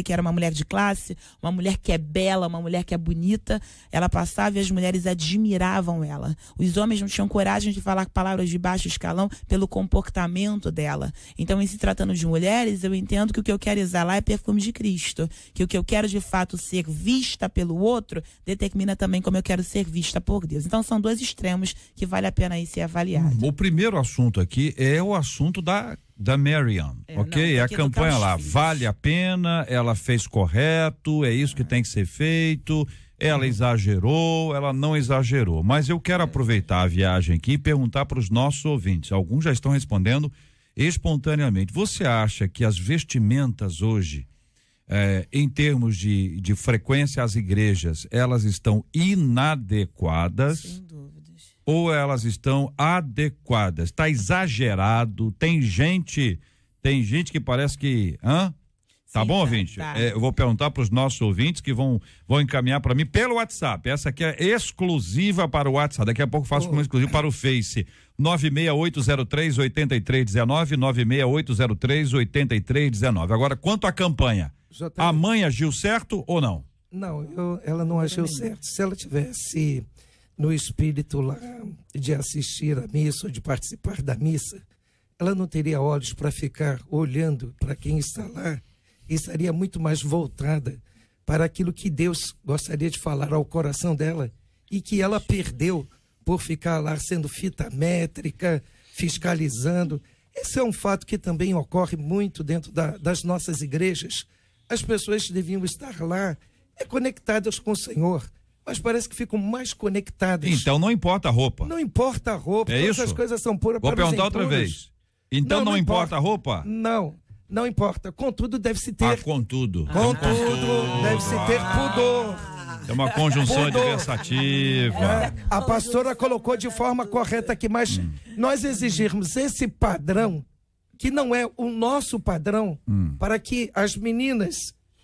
S5: que era uma mulher de classe, uma mulher que é bela, uma mulher que é bonita. Ela passava e as mulheres admiravam ela. Os homens não tinham coragem de falar palavras de baixo escalão pelo comportamento dela. Então, em se tratando de mulheres, eu entendo que o que eu quero exalar é perfume de Cristo. Que o que eu quero de fato ser vista pelo outro determina também como eu quero ser vista por Deus. Então, são dois extremos que vale a pena aí ser avaliado.
S2: O primeiro assunto aqui é o assunto da Marian, ok? A campanha lá, vale a pena, ela fez correto, é isso que tem que ser feito, ela exagerou, ela não exagerou. Mas eu quero aproveitar a viagem aqui e perguntar para os nossos ouvintes. Alguns já estão respondendo espontaneamente. Você acha que as vestimentas hoje, em termos de frequência às igrejas, elas estão inadequadas?
S5: Sem dúvidas.
S2: Ou elas estão adequadas? Está exagerado? Tem gente que parece que... Tá
S5: Sim,
S2: bom, ouvinte?
S5: Tá.
S2: Eu vou perguntar para os nossos ouvintes que vão encaminhar para mim pelo WhatsApp. Essa aqui é exclusiva para o WhatsApp. Daqui a pouco faço uma exclusiva para o Face. 96803-8319, 96803-8319. Agora, quanto à campanha, a mãe agiu certo ou não?
S6: Não, ela não agiu certo. Se ela tivesse no espírito lá de assistir a missa ou de participar da missa, ela não teria olhos para ficar olhando para quem está lá. E estaria muito mais voltada para aquilo que Deus gostaria de falar ao coração dela e que ela perdeu por ficar lá sendo fita métrica, fiscalizando. Esse é um fato que também ocorre muito dentro das nossas igrejas. As pessoas deviam estar lá conectadas com o Senhor, mas parece que ficam mais conectadas.
S2: Então não importa a roupa.
S6: Não importa a roupa,
S2: todas
S6: essas coisas são puras
S2: para os impuros. Vou perguntar outra vez. Então não importa a roupa?
S6: Não importa. Contudo, deve-se ter...
S2: Contudo.
S6: Contudo, deve-se ter pudor.
S2: É uma conjunção adversativa.
S6: A pastora colocou de forma correta aqui, mas nós exigirmos esse padrão, que não é o nosso padrão, para que as meninas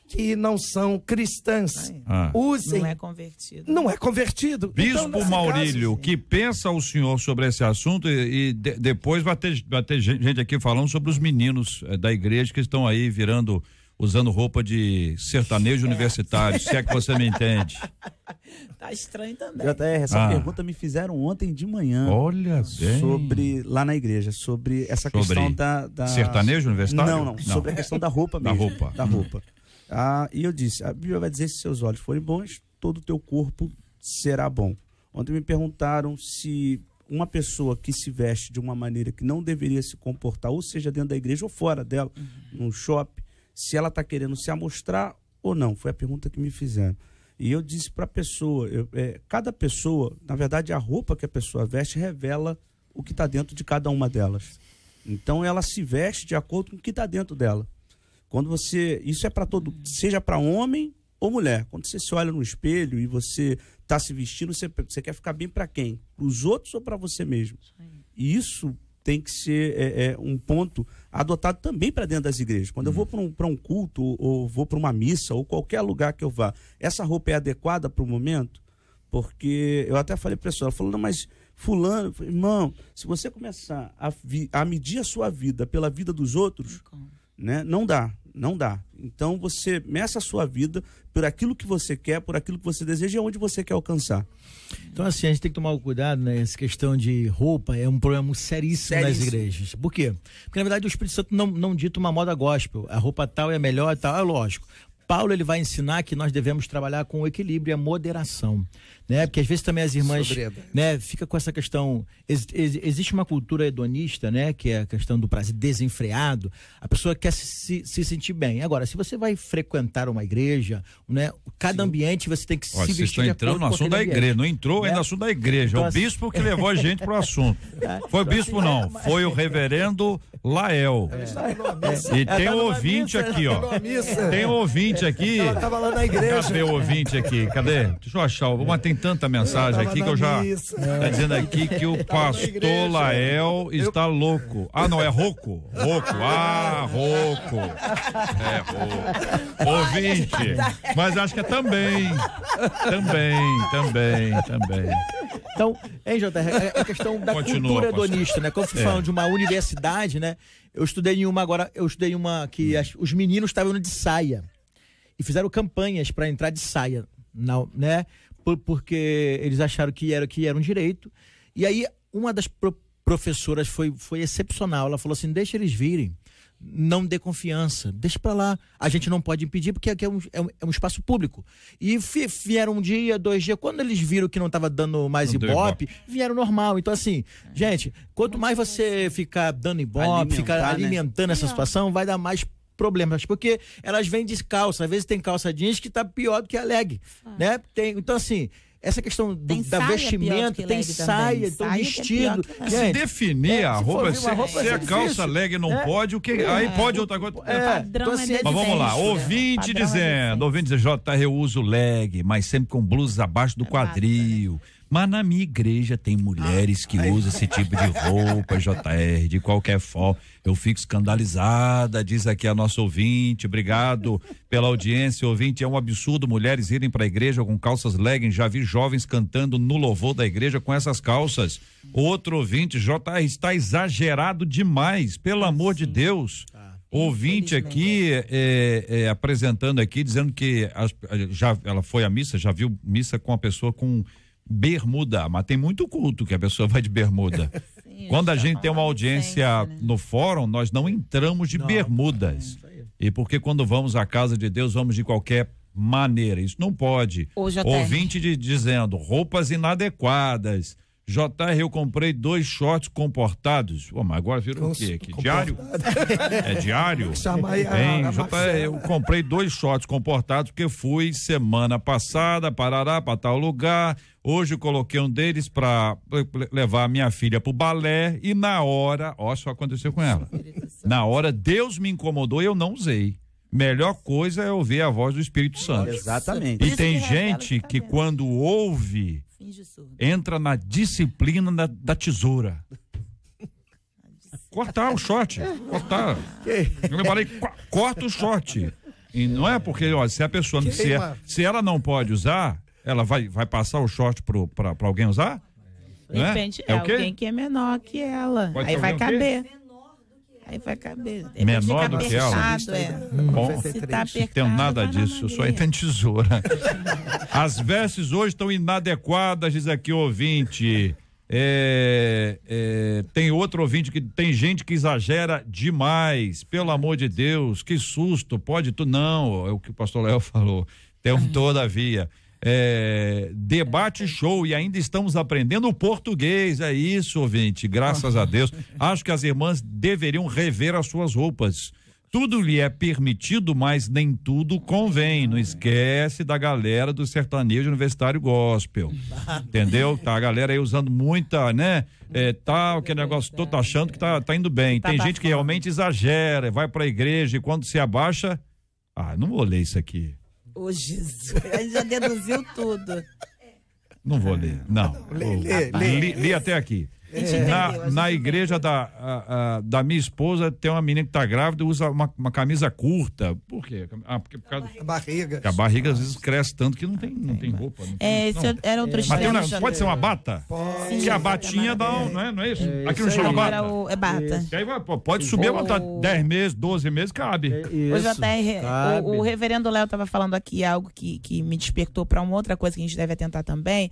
S6: que não são cristãs usem...
S5: Não é convertido.
S6: Não é convertido.
S2: Bispo então, Maurílio, que pensa o senhor sobre esse assunto e depois vai ter gente aqui falando sobre os meninos da igreja que estão aí virando usando roupa de sertanejo universitário, se é que você me entende.
S5: Tá estranho também.
S7: JR, essa pergunta me fizeram ontem de manhã.
S2: Olha
S7: sobre, lá na igreja, sobre essa questão da...
S2: Sertanejo universitário?
S7: Não, sobre a questão da roupa mesmo. Da roupa. E eu disse, a Bíblia vai dizer, se seus olhos forem bons, todo o teu corpo será bom. Ontem me perguntaram se uma pessoa que se veste de uma maneira que não deveria se comportar, ou seja, dentro da igreja ou fora dela, num shopping, se ela está querendo se amostrar ou não. Foi a pergunta que me fizeram. E eu disse para a pessoa, cada pessoa, na verdade, a roupa que a pessoa veste revela o que está dentro de cada uma delas. Então, ela se veste de acordo com o que está dentro dela. Quando você, isso é para todo, seja para homem ou mulher. Quando você se olha no espelho e você está se vestindo, você quer ficar bem para quem? Para os outros ou para você mesmo? E isso tem que ser um ponto adotado também para dentro das igrejas. Quando eu vou para um culto, ou vou para uma missa, ou qualquer lugar que eu vá, essa roupa é adequada para o momento? Porque eu até falei para a pessoa, ela falou, não, mas fulano, irmão, se você começar a medir a sua vida pela vida dos outros, né, não dá. Então você meça a sua vida por aquilo que você quer, por aquilo que você deseja e onde você quer alcançar.
S4: Então assim, a gente tem que tomar cuidado, né? Essa questão de roupa é um problema seríssimo nas igrejas. Por quê? Porque na verdade o Espírito Santo não dita uma moda gospel. A roupa tal é melhor e tal, é lógico. Paulo ele vai ensinar que nós devemos trabalhar com o equilíbrio e a moderação, né? Porque às vezes também as irmãs, né, fica com essa questão, existe uma cultura hedonista, né, que é a questão do prazer desenfreado. A pessoa quer se sentir bem. Agora, se você vai frequentar uma igreja, né, cada ambiente você tem que se vestir.
S2: Vocês estão entrando no assunto da igreja, não entrou ainda no assunto da igreja. Então, o bispo que levou a gente pro assunto. Foi o bispo não, foi o reverendo Lael. E tem um ouvinte aqui, ó. Tem um ouvinte aqui.
S6: Tava lá na igreja.
S2: Cadê o ouvinte aqui? Cadê? Deixa eu achar. Mas tem tanta mensagem aqui que eu já. Tá dizendo aqui que o pastor Lael está louco. Ah, não, é rouco? Rouco. Ah, rouco. É rouco. Ouvinte. Mas acho que é também. Também.
S4: Então, hein, JR, é a questão da cultura hedonista, né? Quando eu fui falando de uma universidade, né? Eu estudei em uma que os meninos estavam indo de saia. E fizeram campanhas para entrar de saia, né? Porque eles acharam que era um direito. E aí, uma das professoras foi excepcional. Ela falou assim, deixa eles virem. Não dê confiança, deixa pra lá. A gente não pode impedir porque aqui é um espaço público. E vieram um dia, 2 dias, quando eles viram que não estava dando mais ibope, vieram normal. Então assim, gente, quanto mais você ficar dando ibope, ficar alimentando essa situação, vai dar mais problemas, porque elas vêm descalço, às vezes tem calça jeans que tá pior do que a leg, né? Então assim, essa questão da vestimenta, tem saia, então vestido.
S2: Se definir a roupa, se a calça leg não pode, o que? Aí pode outra coisa.
S5: Então, assim,
S2: mas vamos lá, ouvinte dizendo, JR, eu uso leg, mas sempre com blusas abaixo do quadril. Mas na minha igreja tem mulheres que usam esse tipo de roupa, JR, de qualquer forma. Eu fico escandalizada, diz aqui a nossa ouvinte. Obrigado pela audiência, ouvinte. É um absurdo mulheres irem para a igreja com calças leggings. Já vi jovens cantando no louvor da igreja com essas calças. Outro ouvinte, JR, está exagerado demais, pelo amor de Deus. Ouvinte aqui apresentando aqui, dizendo que ela foi à missa, já viu missa com a pessoa com bermuda, mas tem muito culto que a pessoa vai de bermuda. Sim, quando a gente tem uma audiência no fórum, nós não entramos de bermudas. E porque quando vamos à casa de Deus, vamos de qualquer maneira. Isso não pode. Ouvinte dizendo roupas inadequadas. JR, eu comprei 2 shorts comportados. Mas agora virou o quê? Que diário? É diário? JR, eu comprei 2 shorts comportados porque fui semana passada, para tal lugar. Hoje eu coloquei um deles para levar a minha filha pro balé e na hora, só aconteceu com ela. Na hora, Deus me incomodou e eu não usei. Melhor coisa é ouvir a voz do Espírito Santo.
S7: Exatamente.
S2: E tem gente que quando ouve, entra na disciplina da tesoura. Cortar o short. Cortar. Eu falei, corta o short. E não é porque, se a pessoa, se ela não pode usar, ela vai passar o short para alguém usar?
S5: De repente, alguém que é menor que ela. Aí vai caber. Aí vai caber.
S2: Menor do que ela? Bom,
S5: Se tá
S2: não tenho nada disso, eu só aí tem tesoura. As vestes hoje estão inadequadas, diz aqui o ouvinte. Tem outro ouvinte que tem gente que exagera demais, pelo amor de Deus, que susto, pode tu não, é o que o pastor Léo falou, tem um todavia. Debate show e ainda estamos aprendendo o português, é isso, ouvinte, graças a Deus. Acho que as irmãs deveriam rever as suas roupas. Tudo lhe é permitido, mas nem tudo convém. Não esquece da galera do sertanejo universitário gospel. Entendeu? Tá a galera aí usando muita, né? Que negócio todo, tá achando que tá indo bem. Tem gente que realmente exagera, vai pra igreja e quando se abaixa. Não vou ler isso aqui.
S5: Ô, Jesus, a gente já deduziu tudo.
S2: Não vou ler, não. Li até aqui. Na igreja da minha esposa tem uma menina que tá grávida e usa uma camisa curta. Por quê? Porque por causa
S6: a barriga.
S2: Porque a barriga às vezes cresce tanto que não tem roupa.
S5: Era outro
S2: Mas pode ser uma bata?
S5: Sim,
S2: que a batinha dá não é isso? Aqui não chama bata?
S5: É bata.
S2: E aí pode subir a botar 10 meses, 12 meses, cabe.
S5: O reverendo Léo estava falando aqui algo que me despertou para uma outra coisa que a gente deve atentar também,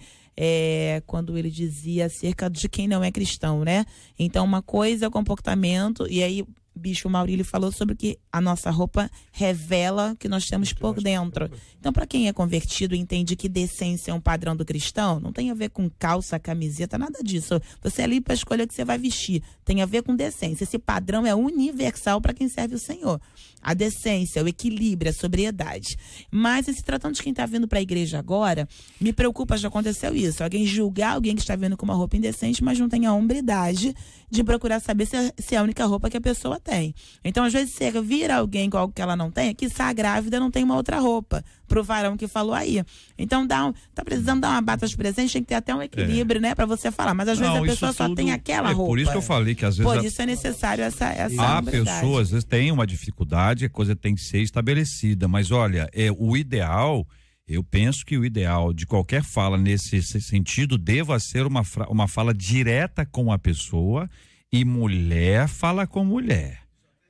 S5: quando ele dizia acerca de quem não é cristão, né? Então, uma coisa é o comportamento, e aí Bispo Maurílio falou sobre que a nossa roupa revela o que nós temos por dentro. Então, para quem é convertido e entende que decência é um padrão do cristão, não tem a ver com calça, camiseta, nada disso. Você é ali para escolher o que você vai vestir. Tem a ver com decência. Esse padrão é universal para quem serve o Senhor. A decência, o equilíbrio, a sobriedade. Mas, se tratando de quem está vindo para a igreja agora, me preocupa, já aconteceu isso. Alguém julgar alguém que está vindo com uma roupa indecente, mas não tem a hombridade de procurar saber se é a única roupa que a pessoa tem. Então, às vezes, você vira alguém com algo que ela não tem, que se a grávida não tem uma outra roupa, pro varão que falou aí. Então, tá precisando dar uma bata de presente, tem que ter até um equilíbrio, né, pra você falar. Mas, às vezes, a pessoa só tem aquela roupa.
S2: Por isso que eu falei que, às vezes...
S5: Por isso é necessário essa
S2: Há pessoas, às vezes, têm uma dificuldade, a coisa tem que ser estabelecida. Mas, olha, o ideal... Eu penso que o ideal de qualquer fala nesse sentido deva ser uma fala direta com a pessoa, e mulher fala com mulher.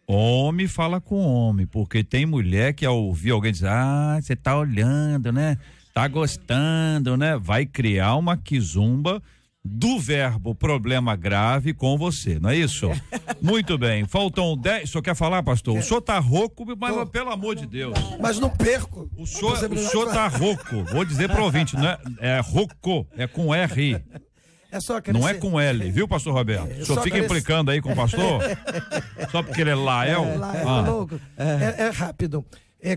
S2: Homem fala com homem, porque tem mulher que ao ouvir alguém dizer, você tá olhando, né? Tá gostando, né? Vai criar uma quizumba do verbo problema grave com você, não é isso? Muito bem, faltam 10, o senhor quer falar, pastor? O senhor tá rouco, mas pelo amor de Deus.
S6: Mas não perco.
S2: O senhor tá rouco, vou dizer pro ouvinte, não é rouco, é com R. Não é com L, viu, pastor Roberto? O senhor fica implicando aí com o pastor? Só porque ele é Lael?
S6: É rápido.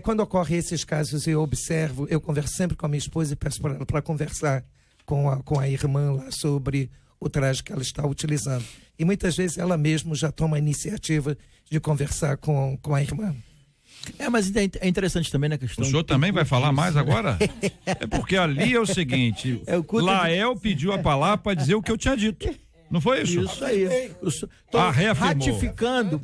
S6: Quando ocorrem esses casos, eu observo, eu converso sempre com a minha esposa e peço para ela para conversar com a irmã lá sobre o traje que ela está utilizando. E muitas vezes ela mesma já toma a iniciativa de conversar com a irmã.
S4: Mas é interessante também na questão...
S2: O senhor também vai falar mais agora? É porque ali é o seguinte, Lael pediu a palavra para dizer o que eu tinha dito. Não foi isso?
S4: Isso aí. Ratificando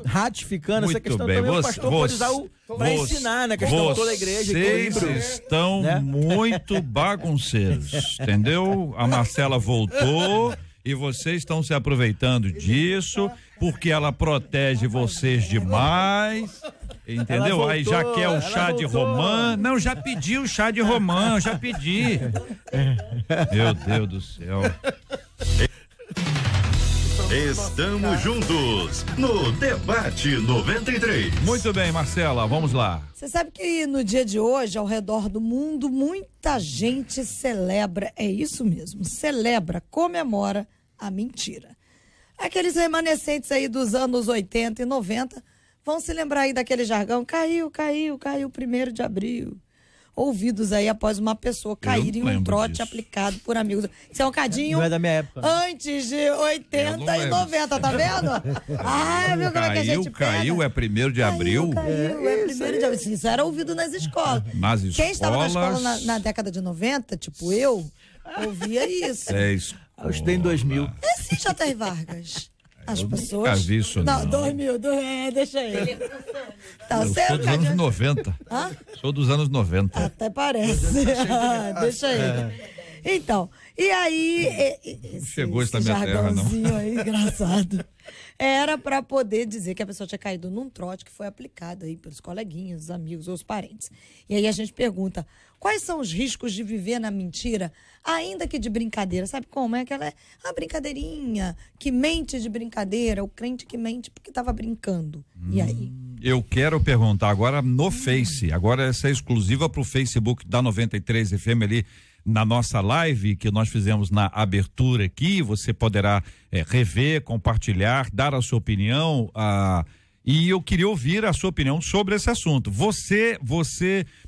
S2: muito
S4: essa questão
S2: bem.
S4: também. O pastor pode usar para ensinar na questão toda a igreja.
S2: Vocês estão muito bagunceiros, entendeu? A Marcela voltou e vocês estão se aproveitando disso porque ela protege vocês demais. Entendeu? Voltou, aí já quer o chá de romã. Não, já pedi o chá de romã, já pedi. Meu Deus do céu.
S1: Estamos juntos no Debate 93.
S2: Muito bem, Marcela, vamos lá.
S3: Você sabe que no dia de hoje, ao redor do mundo, muita gente celebra, é isso mesmo, celebra, comemora a mentira. Aqueles remanescentes aí dos anos 80 e 90 vão se lembrar aí daquele jargão, caiu 1º de abril. Ouvidos aí após uma pessoa cair em um trote aplicado por amigos. Isso é um cadinho
S4: não é da minha época.
S3: Antes de 80 e 90, tá vendo? Viu como é que a gente
S2: caiu, é 1º de abril?
S3: Caiu, é 1º de abril. Isso era ouvido nas escolas.
S2: Nas escolas.
S3: Quem estava na escola na década de 90, tipo eu, ouvia isso.
S4: Eu estudei em 2000.
S3: Sim, J.R. Vargas. As pessoas.
S2: Nunca vi isso, não.
S3: 2000, deixa aí.
S2: Eu sou dos anos 90. Sou dos anos 90.
S3: Até parece. Deixa aí. Então, e aí...
S2: Chegou isso na minha terra, não.
S3: Aí, engraçado. Era para poder dizer que a pessoa tinha caído num trote que foi aplicado aí pelos coleguinhas, os amigos ou os parentes. E aí a gente pergunta, quais são os riscos de viver na mentira, ainda que de brincadeira? Sabe como é que ela é? A brincadeirinha, que mente de brincadeira, o crente que mente porque estava brincando. E aí?
S2: Eu quero perguntar agora no Face, agora essa é exclusiva para o Facebook da 93 FM ali, na nossa live que nós fizemos na abertura aqui, você poderá rever, compartilhar, dar a sua opinião, e eu queria ouvir a sua opinião sobre esse assunto. Você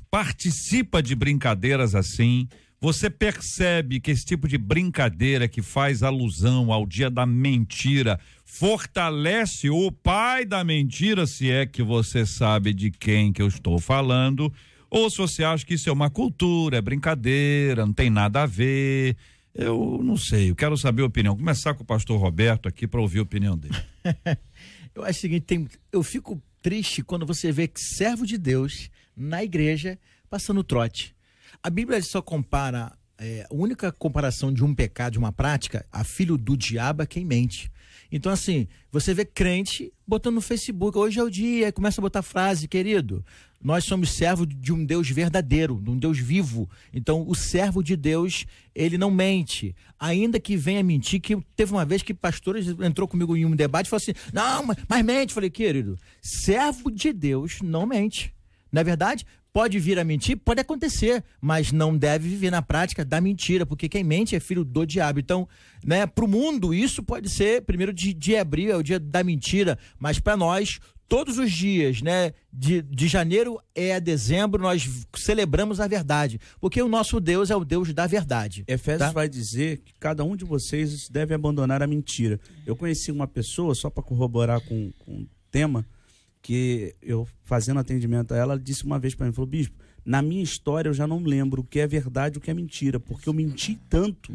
S2: participa de brincadeiras assim? Você percebe que esse tipo de brincadeira que faz alusão ao dia da mentira fortalece o pai da mentira, se é que você sabe de quem que eu estou falando? Ou se você acha que isso é uma cultura, é brincadeira, não tem nada a ver? Eu não sei, eu quero saber a opinião. Começar com o pastor Roberto aqui para ouvir a opinião dele.
S4: Eu acho o seguinte, eu fico triste quando você vê que servo de Deus na igreja passando trote. A Bíblia só compara, a única comparação de um pecado, de uma prática, a filho do diabo é quem mente. Então, assim, você vê crente botando no Facebook, hoje é o dia, começa a botar frase, querido, nós somos servos de um Deus verdadeiro, de um Deus vivo. Então, o servo de Deus, ele não mente. Ainda que venha mentir, que teve uma vez que pastores entrou comigo em um debate e falou assim, não, mas mente. Falei, querido, servo de Deus não mente. Não é verdade? Pode vir a mentir, pode acontecer, mas não deve viver na prática da mentira, porque quem mente é filho do diabo. Então, né, para o mundo, isso pode ser, primeiro, de abril, é o dia da mentira, mas para nós, todos os dias, né, de janeiro a dezembro, nós celebramos a verdade, porque o nosso Deus é o Deus da verdade.
S7: Efésios vai dizer que cada um de vocês deve abandonar a mentira. Eu conheci uma pessoa, só para corroborar com o tema, que eu, fazendo atendimento a ela, disse uma vez para mim, falou, bispo, na minha história eu já não lembro o que é verdade e o que é mentira, porque eu menti tanto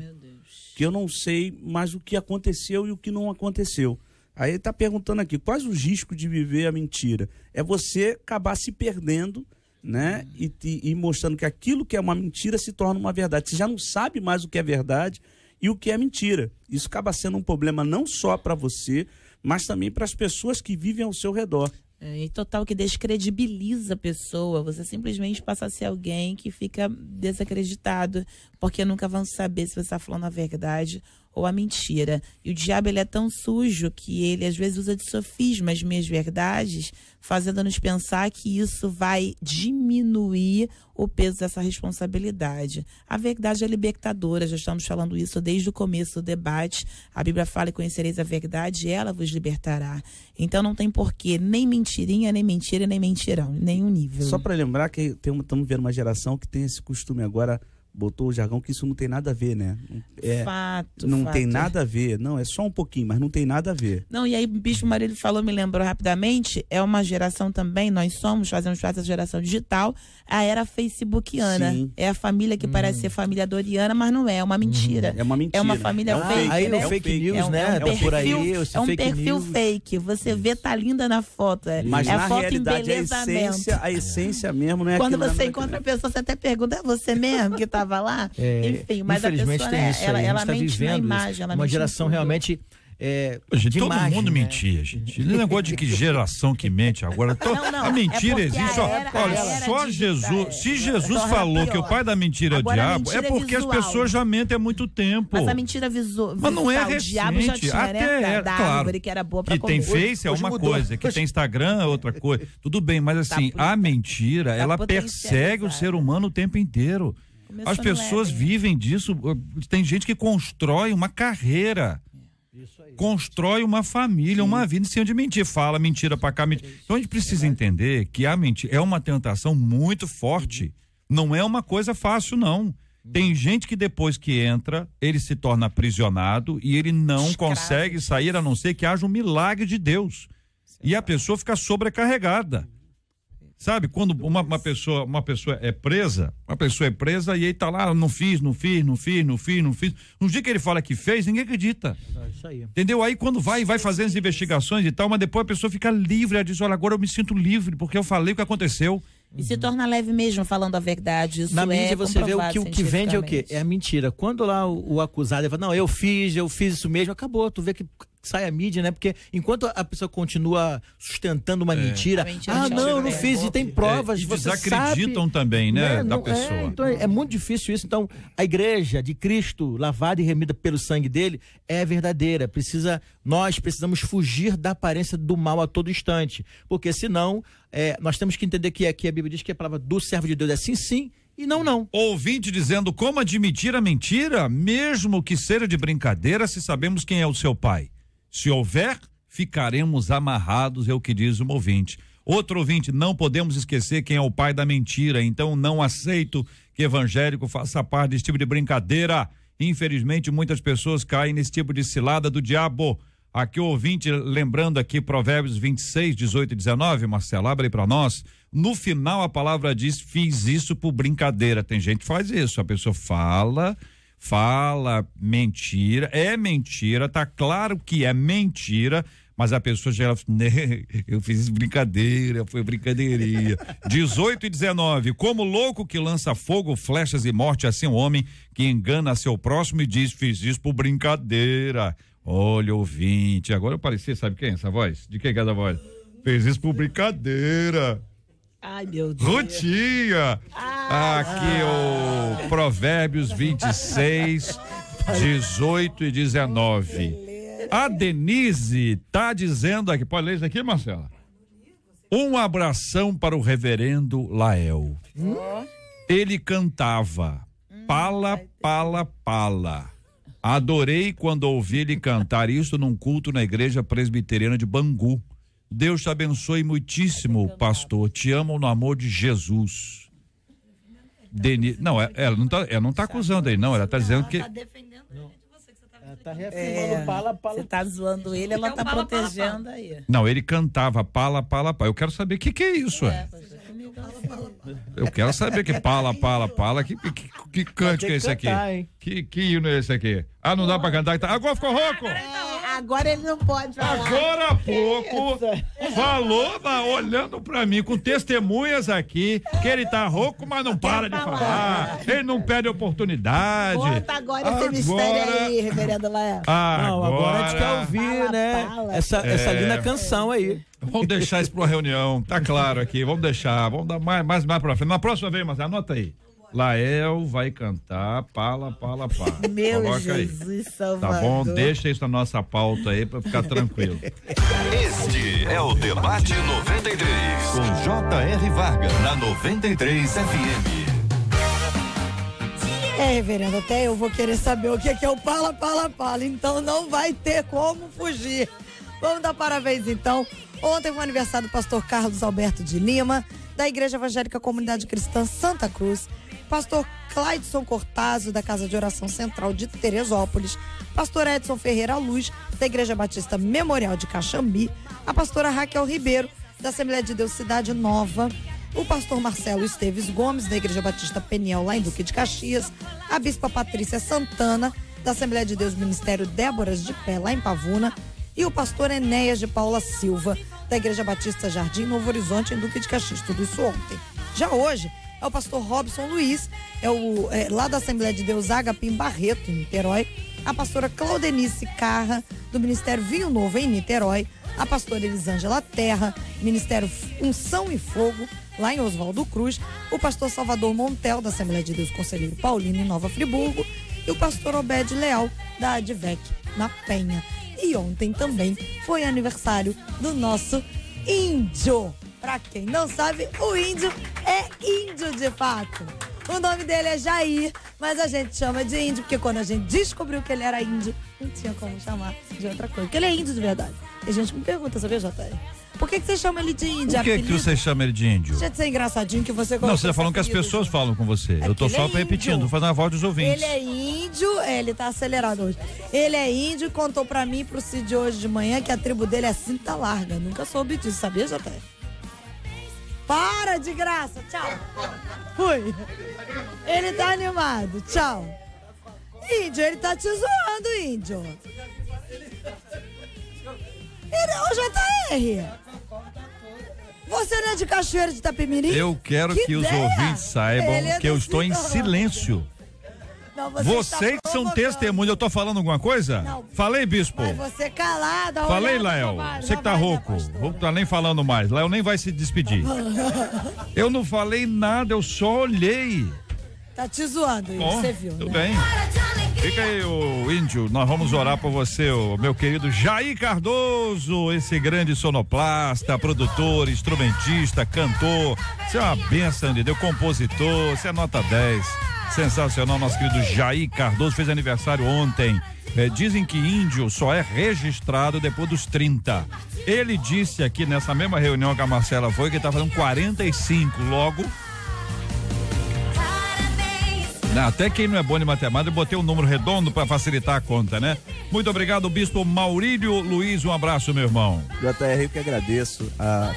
S7: que eu não sei mais o que aconteceu e o que não aconteceu. Aí ele está perguntando aqui, quais os riscos de viver a mentira? É você acabar se perdendo, né? E mostrando que aquilo que é uma mentira se torna uma verdade. Você já não sabe mais o que é verdade e o que é mentira. Isso acaba sendo um problema não só para você, mas também para as pessoas que vivem ao seu redor.
S5: E total que descredibiliza a pessoa. Você simplesmente passa a ser alguém que fica desacreditado, porque nunca vão saber se você está falando a verdade ou a mentira. E o diabo, ele é tão sujo que ele às vezes usa de sofismas meias verdades, fazendo-nos pensar que isso vai diminuir o peso dessa responsabilidade. A verdade é libertadora, já estamos falando isso desde o começo do debate. A Bíblia fala: e conhecereis a verdade, e ela vos libertará. Então não tem porquê, nem mentirinha, nem mentira, nem mentirão, em nenhum nível.
S7: Só para lembrar que estamos vendo uma geração que tem esse costume agora, botou o jargão, que isso não tem nada a ver, né? Não tem nada a ver. Não, é só um pouquinho, mas não tem nada a ver.
S5: Não, e aí o Bispo Marílio falou, me lembrou rapidamente, é uma geração também, fazemos parte da geração digital, a era facebookiana. Sim. É a família que parece ser família doriana, mas não é, é uma mentira.
S7: É uma mentira.
S5: É uma família fake,
S4: aí
S5: né?
S4: o fake news, né?
S5: Por aí, é um perfil fake. Você vê, tá linda na foto.
S7: Mas na
S5: foto
S7: realidade, a essência mesmo não é
S5: quando
S7: aquilo.
S5: Quando você encontra a pessoa, você até pergunta, é você mesmo que tá lá? Enfim, mas a pessoa,
S4: tem isso aí,
S5: ela
S4: tá
S5: mente na imagem, ela
S4: uma
S5: mente
S4: geração realmente
S2: gente, todo
S4: imagem,
S2: mundo
S4: né?
S2: mentia, gente. Esse negócio de que geração que mente agora. A mentira existe. Olha, só Jesus. Se Jesus falou que o pai da mentira é o diabo, é porque as pessoas já mentem há muito tempo.
S5: Mas a mentira visual,
S2: mas não é recente.
S5: O diabo já tinha,
S2: até
S5: da
S2: claro,
S5: árvore que era boa pra comer.
S2: Que tem Face é uma coisa, que tem Instagram é outra coisa. Tudo bem, mas assim, a mentira, ela persegue o ser humano o tempo inteiro. As pessoas vivem disso. Tem gente que constrói uma carreira, constrói uma família, uma vida em cima de mentir. Fala mentira pra cá, mentira. Então a gente precisa entender que a mentira é uma tentação muito forte. Não é uma coisa fácil, não. Tem gente que depois que entra, ele se torna aprisionado e ele não consegue sair, a não ser que haja um milagre de Deus. E a pessoa fica sobrecarregada. Sabe, quando uma pessoa é presa, e aí tá lá, não fiz. Um dia que ele fala que fez, ninguém acredita.
S4: Isso aí.
S2: Entendeu? Aí quando vai fazer as investigações e tal, mas depois a pessoa fica livre, ela diz, olha, agora eu me sinto livre, porque eu falei o que aconteceu.
S5: E se torna leve mesmo falando a verdade. Isso
S4: na mídia você vê o que vende é o quê? É a mentira. Quando lá o acusado fala, não, eu fiz isso mesmo, acabou. Tu vê que sai a mídia, né? Porque enquanto a pessoa continua sustentando uma mentira, não, eu não fiz e tem provas,
S2: e
S4: você
S2: desacreditam
S4: sabe,
S2: também, né, da
S4: não,
S2: pessoa.
S4: Então é muito difícil isso. Então, a igreja de Cristo, lavada e remida pelo sangue dele, é verdadeira. Nós precisamos fugir da aparência do mal a todo instante, porque senão nós temos que entender que aqui a Bíblia diz que a palavra do servo de Deus é sim, sim, e não, não.
S2: Ouvinte dizendo como admitir a mentira, mesmo que seja de brincadeira, se sabemos quem é o seu pai. Se houver, ficaremos amarrados, é o que diz um ouvinte. Outro ouvinte, não podemos esquecer quem é o pai da mentira, então não aceito que evangélico faça parte desse tipo de brincadeira. Infelizmente, muitas pessoas caem nesse tipo de cilada do diabo. Aqui o ouvinte, lembrando aqui Provérbios 26, 18 e 19, Marcelo, abre aí pra nós. No final a palavra diz, fiz isso por brincadeira. Tem gente que faz isso, a pessoa fala mentira, é mentira, tá claro que é mentira, mas a pessoa já eu fiz isso brincadeira, foi brincadeirinha. 18 e 19, como louco que lança fogo, flechas e morte, assim um homem que engana seu próximo e diz, fiz isso por brincadeira. Olha, ouvinte, agora eu pareci, sabe quem é essa voz? De quem é essa voz? Fez isso por brincadeira.
S5: Ai, meu Deus.
S2: Rutinha. Aqui o Provérbios 26, 18 e 19. A Denise tá dizendo aqui, pode ler isso aqui, Marcela? Um abração para o reverendo Lael. Ele cantava pala, pala, pala. Adorei quando ouvi ele cantar isso num culto na igreja presbiteriana de Bangu. Deus te abençoe muitíssimo, pastor. Te amo no amor de Jesus. Denise, não, ela não tá acusando aí, não. Ela tá dizendo que.
S3: Ela tá defendendo ele de você, que você tá
S4: Tá reafirmando pala.
S5: Você tá zoando ele, ela tá protegendo aí.
S2: Não, ele cantava pala, pala, pala. Eu quero saber o que é isso, Eu quero saber que pala, pala, pala. Que cântico é esse aqui? Que hino é esse aqui? Ah, não dá pra cantar? Agora ficou rouco?
S5: Agora ele não pode falar.
S2: Agora há pouco falou, olhando pra mim, com testemunhas aqui, que ele tá rouco, mas não para de falar. Ele não perde oportunidade.
S5: Conta agora esse mistério aí, reverendo Lael.
S4: Agora a gente quer ouvir, né? Essa linda canção aí.
S2: Vamos deixar isso pra uma reunião, tá claro aqui, vamos dar mais pra frente. Na próxima vez, mas anota aí. Lael vai cantar pala, pala, pala.
S5: Meu
S2: Coloca
S5: Jesus
S2: aí.
S5: Salvador.
S2: Tá bom? Deixa isso na nossa pauta aí pra ficar tranquilo.
S1: Este é o Debate 93, com J.R. Varga, na 93 FM.
S3: Reverendo, até eu vou querer saber o que é o pala, pala, pala, então não vai ter como fugir. Vamos dar parabéns, então. Ontem foi o aniversário do pastor Carlos Alberto de Lima, da Igreja Evangélica Comunidade Cristã Santa Cruz, pastor Clayton Cortazo, da Casa de Oração Central de Teresópolis, pastor Edson Ferreira Luz, da Igreja Batista Memorial de Caxambi, a pastora Raquel Ribeiro, da Assembleia de Deus Cidade Nova, o pastor Marcelo Esteves Gomes, da Igreja Batista Peniel, lá em Duque de Caxias, a bispa Patrícia Santana, da Assembleia de Deus Ministério Déboras de Pé, lá em Pavuna, e o pastor Enéas de Paula Silva, da Igreja Batista Jardim Novo Horizonte, em Duque de Caxias. Tudo isso ontem. Já hoje é o pastor Robson Luiz, lá da Assembleia de Deus Agapim Barreto, em Niterói, a pastora Claudenice Carra, do Ministério Vinho Novo, em Niterói, a pastora Elisângela Terra, Ministério Unção e Fogo, lá em Oswaldo Cruz, o pastor Salvador Montel, da Assembleia de Deus Conselheiro Paulino, em Nova Friburgo, e o pastor Obed Leal, da Advec, na Penha. E ontem também foi aniversário do nosso índio. Pra quem não sabe, o índio é índio de fato. O nome dele é Jair, mas a gente chama de índio porque quando a gente descobriu que ele era índio, não tinha como chamar de outra coisa. Porque ele é índio de verdade. E a gente me pergunta, sabia, JR? Por que você chama ele de índio?
S2: Por que você chama ele de índio?
S3: Deixa de ser engraçadinho que você
S2: Não, você tá falando que as pessoas falam com você. Eu tô só repetindo, fazendo a voz dos ouvintes.
S3: Ele é índio, ele tá acelerado hoje. Ele é índio e contou pra mim e pro Cid hoje de manhã que a tribo dele é cinta larga. Nunca soube disso, sabia, JR? Para de graça, tchau. Fui. Ele tá animado, tchau. Índio, ele tá te zoando, índio. Ô, JR, você não é de Cachoeira de Itapemirim?
S2: Eu quero que os ouvintes saibam que eu estou em silêncio.
S3: Não,
S2: Vocês que são testemunhas, eu tô falando alguma coisa?
S3: Não.
S2: Falei, bispo?
S3: Mas você calada,
S2: Falei,
S3: olhando,
S2: Lael.
S3: Romário.
S2: Você que tá
S3: Não vai,
S2: rouco.
S3: né, pastor?
S2: Não tá nem falando mais. Lael nem vai se despedir. Eu não falei nada, eu só olhei.
S3: Tá te zoando,
S2: Bom,
S3: você viu,
S2: tudo
S3: né?
S2: bem. Fica aí, o Índio, nós vamos orar por você, o meu querido Jair Cardoso, esse grande sonoplasta, produtor, instrumentista, cantor. Você é uma bênção de Deus, compositor, você é nota 10. Sensacional, nosso querido Jair Cardoso fez aniversário ontem. Dizem que índio só é registrado depois dos 30. Ele disse aqui nessa mesma reunião que a Marcela foi que ele tá fazendo 45, logo. Até quem não é bom de matemática, eu botei um número redondo para facilitar a conta, né? Muito obrigado, Bispo Maurílio Luiz, um abraço, meu irmão.
S7: JR, eu que agradeço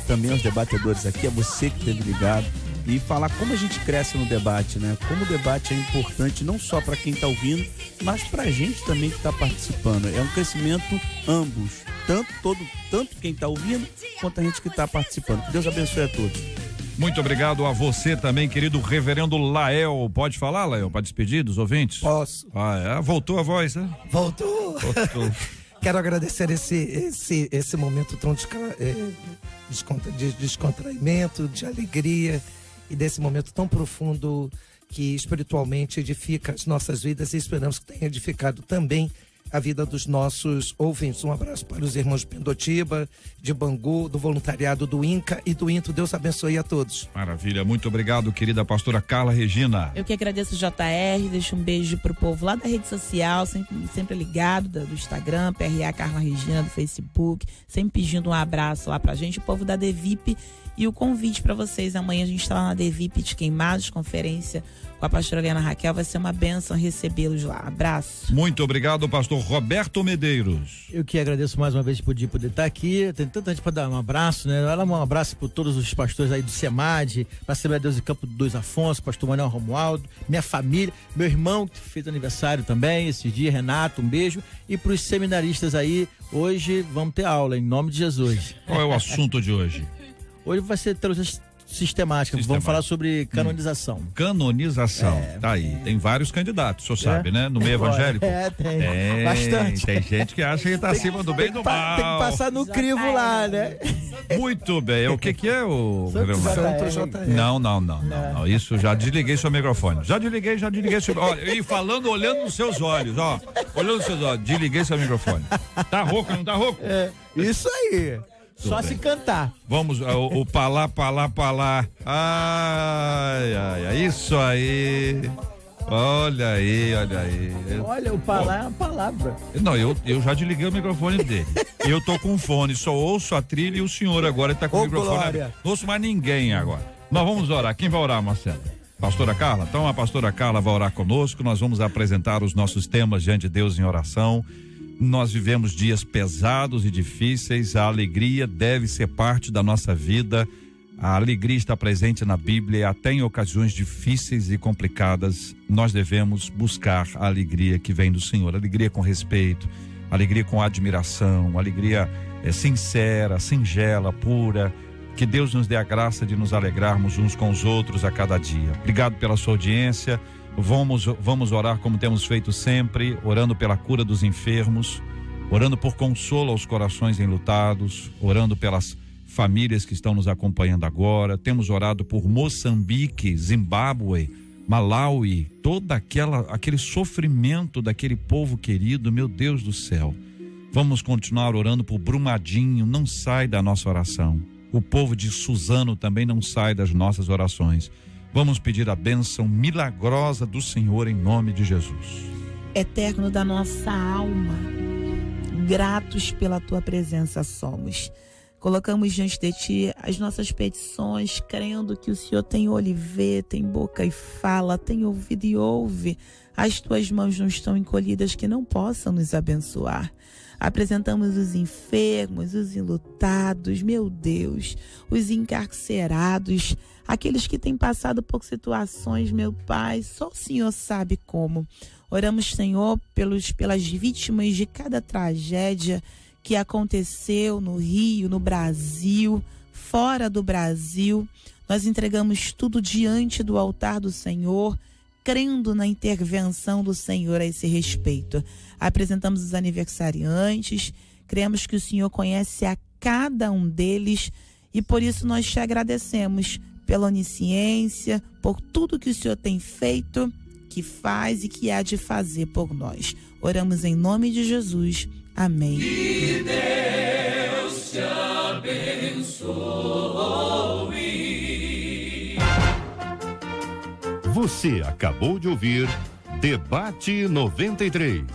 S7: também aos debatedores aqui, a você que esteve ligado, e falar como a gente cresce no debate, né? Como o debate é importante não só para quem está ouvindo, mas para a gente também que está participando. É um crescimento ambos, tanto quem está ouvindo quanto a gente que está participando. Que Deus abençoe a todos.
S2: Muito obrigado a você também, querido reverendo Lael. Pode falar, Lael, para despedir dos ouvintes?
S6: Posso.
S2: Voltou a voz, né?
S6: Voltou. Quero agradecer esse momento tão de descontraimento, de alegria e desse momento tão profundo que espiritualmente edifica as nossas vidas e esperamos que tenha edificado também a vida dos nossos ouvintes. Um abraço para os irmãos de Pindotiba, de Bangu, do voluntariado do INCA e do INTO. Deus abençoe a todos.
S2: Maravilha, muito obrigado, querida pastora Carla Regina.
S5: Eu que agradeço o JR, deixo um beijo pro povo lá da rede social, sempre ligado, do Instagram, PRA Carla Regina, do Facebook, sempre pedindo um abraço lá pra gente, o povo da DVIP, e o convite para vocês, amanhã a gente está lá na DVIP de Queimados, conferência com a pastora Helena Raquel, vai ser uma bênção recebê-los lá. Abraço.
S2: Muito obrigado, pastor Roberto Medeiros.
S4: Eu que agradeço mais uma vez por poder estar aqui. Tem tanta gente para dar um abraço, né? Um abraço por todos os pastores aí do SEMAD, para a Assembleia de Deus em Campo do Dois Afonso, pastor Manuel Romualdo, minha família, meu irmão que fez aniversário também esse dia, Renato, um beijo. E para os seminaristas aí, hoje vamos ter aula, em nome de Jesus.
S2: Qual é o assunto de hoje?
S4: Hoje vai ser sistemática. Vamos falar sobre canonização.
S2: Canonização, tá aí. Tem vários candidatos, o senhor sabe, né? No meio evangélico.
S4: Tem. Bastante.
S2: Tem gente que acha que tá acima do bem e do mal.
S4: Tem que passar no crivo lá, né?
S2: Muito bem. O que é o...
S6: Santo JR.
S2: Não. Isso, já desliguei seu microfone. Já desliguei seu... Olha, e falando, olhando nos seus olhos, ó. Olhando nos seus olhos. Desliguei seu microfone. Tá rouco, não tá rouco?
S4: Isso aí. Só se cantar.
S2: Vamos, o palá. Ai, isso aí. Olha aí.
S4: Olha, o palá é uma palavra.
S2: Não, eu já desliguei o microfone dele. Eu tô com fone, só ouço a trilha e o senhor agora tá com o microfone.
S4: Glória.
S2: Não ouço mais ninguém agora. Nós vamos orar. Quem vai orar, Marcelo? Pastora Carla? Então a pastora Carla vai orar conosco. Nós vamos apresentar os nossos temas diante de Deus em oração. Nós vivemos dias pesados e difíceis, a alegria deve ser parte da nossa vida, a alegria está presente na Bíblia, até em ocasiões difíceis e complicadas, nós devemos buscar a alegria que vem do Senhor, alegria com respeito, alegria com admiração, alegria sincera, singela, pura, que Deus nos dê a graça de nos alegrarmos uns com os outros a cada dia. Obrigado pela sua audiência. Vamos orar como temos feito sempre, orando pela cura dos enfermos, orando por consolo aos corações enlutados, orando pelas famílias que estão nos acompanhando agora. Temos orado por Moçambique, Zimbábue, Malawi, todo aquele sofrimento daquele povo querido, meu Deus do céu. Vamos continuar orando por Brumadinho, não sai da nossa oração. O povo de Suzano também não sai das nossas orações. Vamos pedir a bênção milagrosa do Senhor em nome de Jesus.
S5: Eterno da nossa alma, gratos pela tua presença somos. Colocamos diante de ti as nossas petições, crendo que o Senhor tem olho e vê, tem boca e fala, tem ouvido e ouve. As tuas mãos não estão encolhidas que não possam nos abençoar. Apresentamos os enfermos, os enlutados, meu Deus, os encarcerados, aqueles que têm passado por situações, meu Pai, só o Senhor sabe como. Oramos, Senhor, pelas vítimas de cada tragédia que aconteceu no Rio, no Brasil, fora do Brasil. Nós entregamos tudo diante do altar do Senhor, crendo na intervenção do Senhor a esse respeito. Apresentamos os aniversariantes, cremos que o Senhor conhece a cada um deles e por isso nós te agradecemos pela onisciência, por tudo que o Senhor tem feito, que faz e que há de fazer por nós. Oramos em nome de Jesus. Amém.
S1: Que Deus te abençoe. Você acabou de ouvir Debate 93.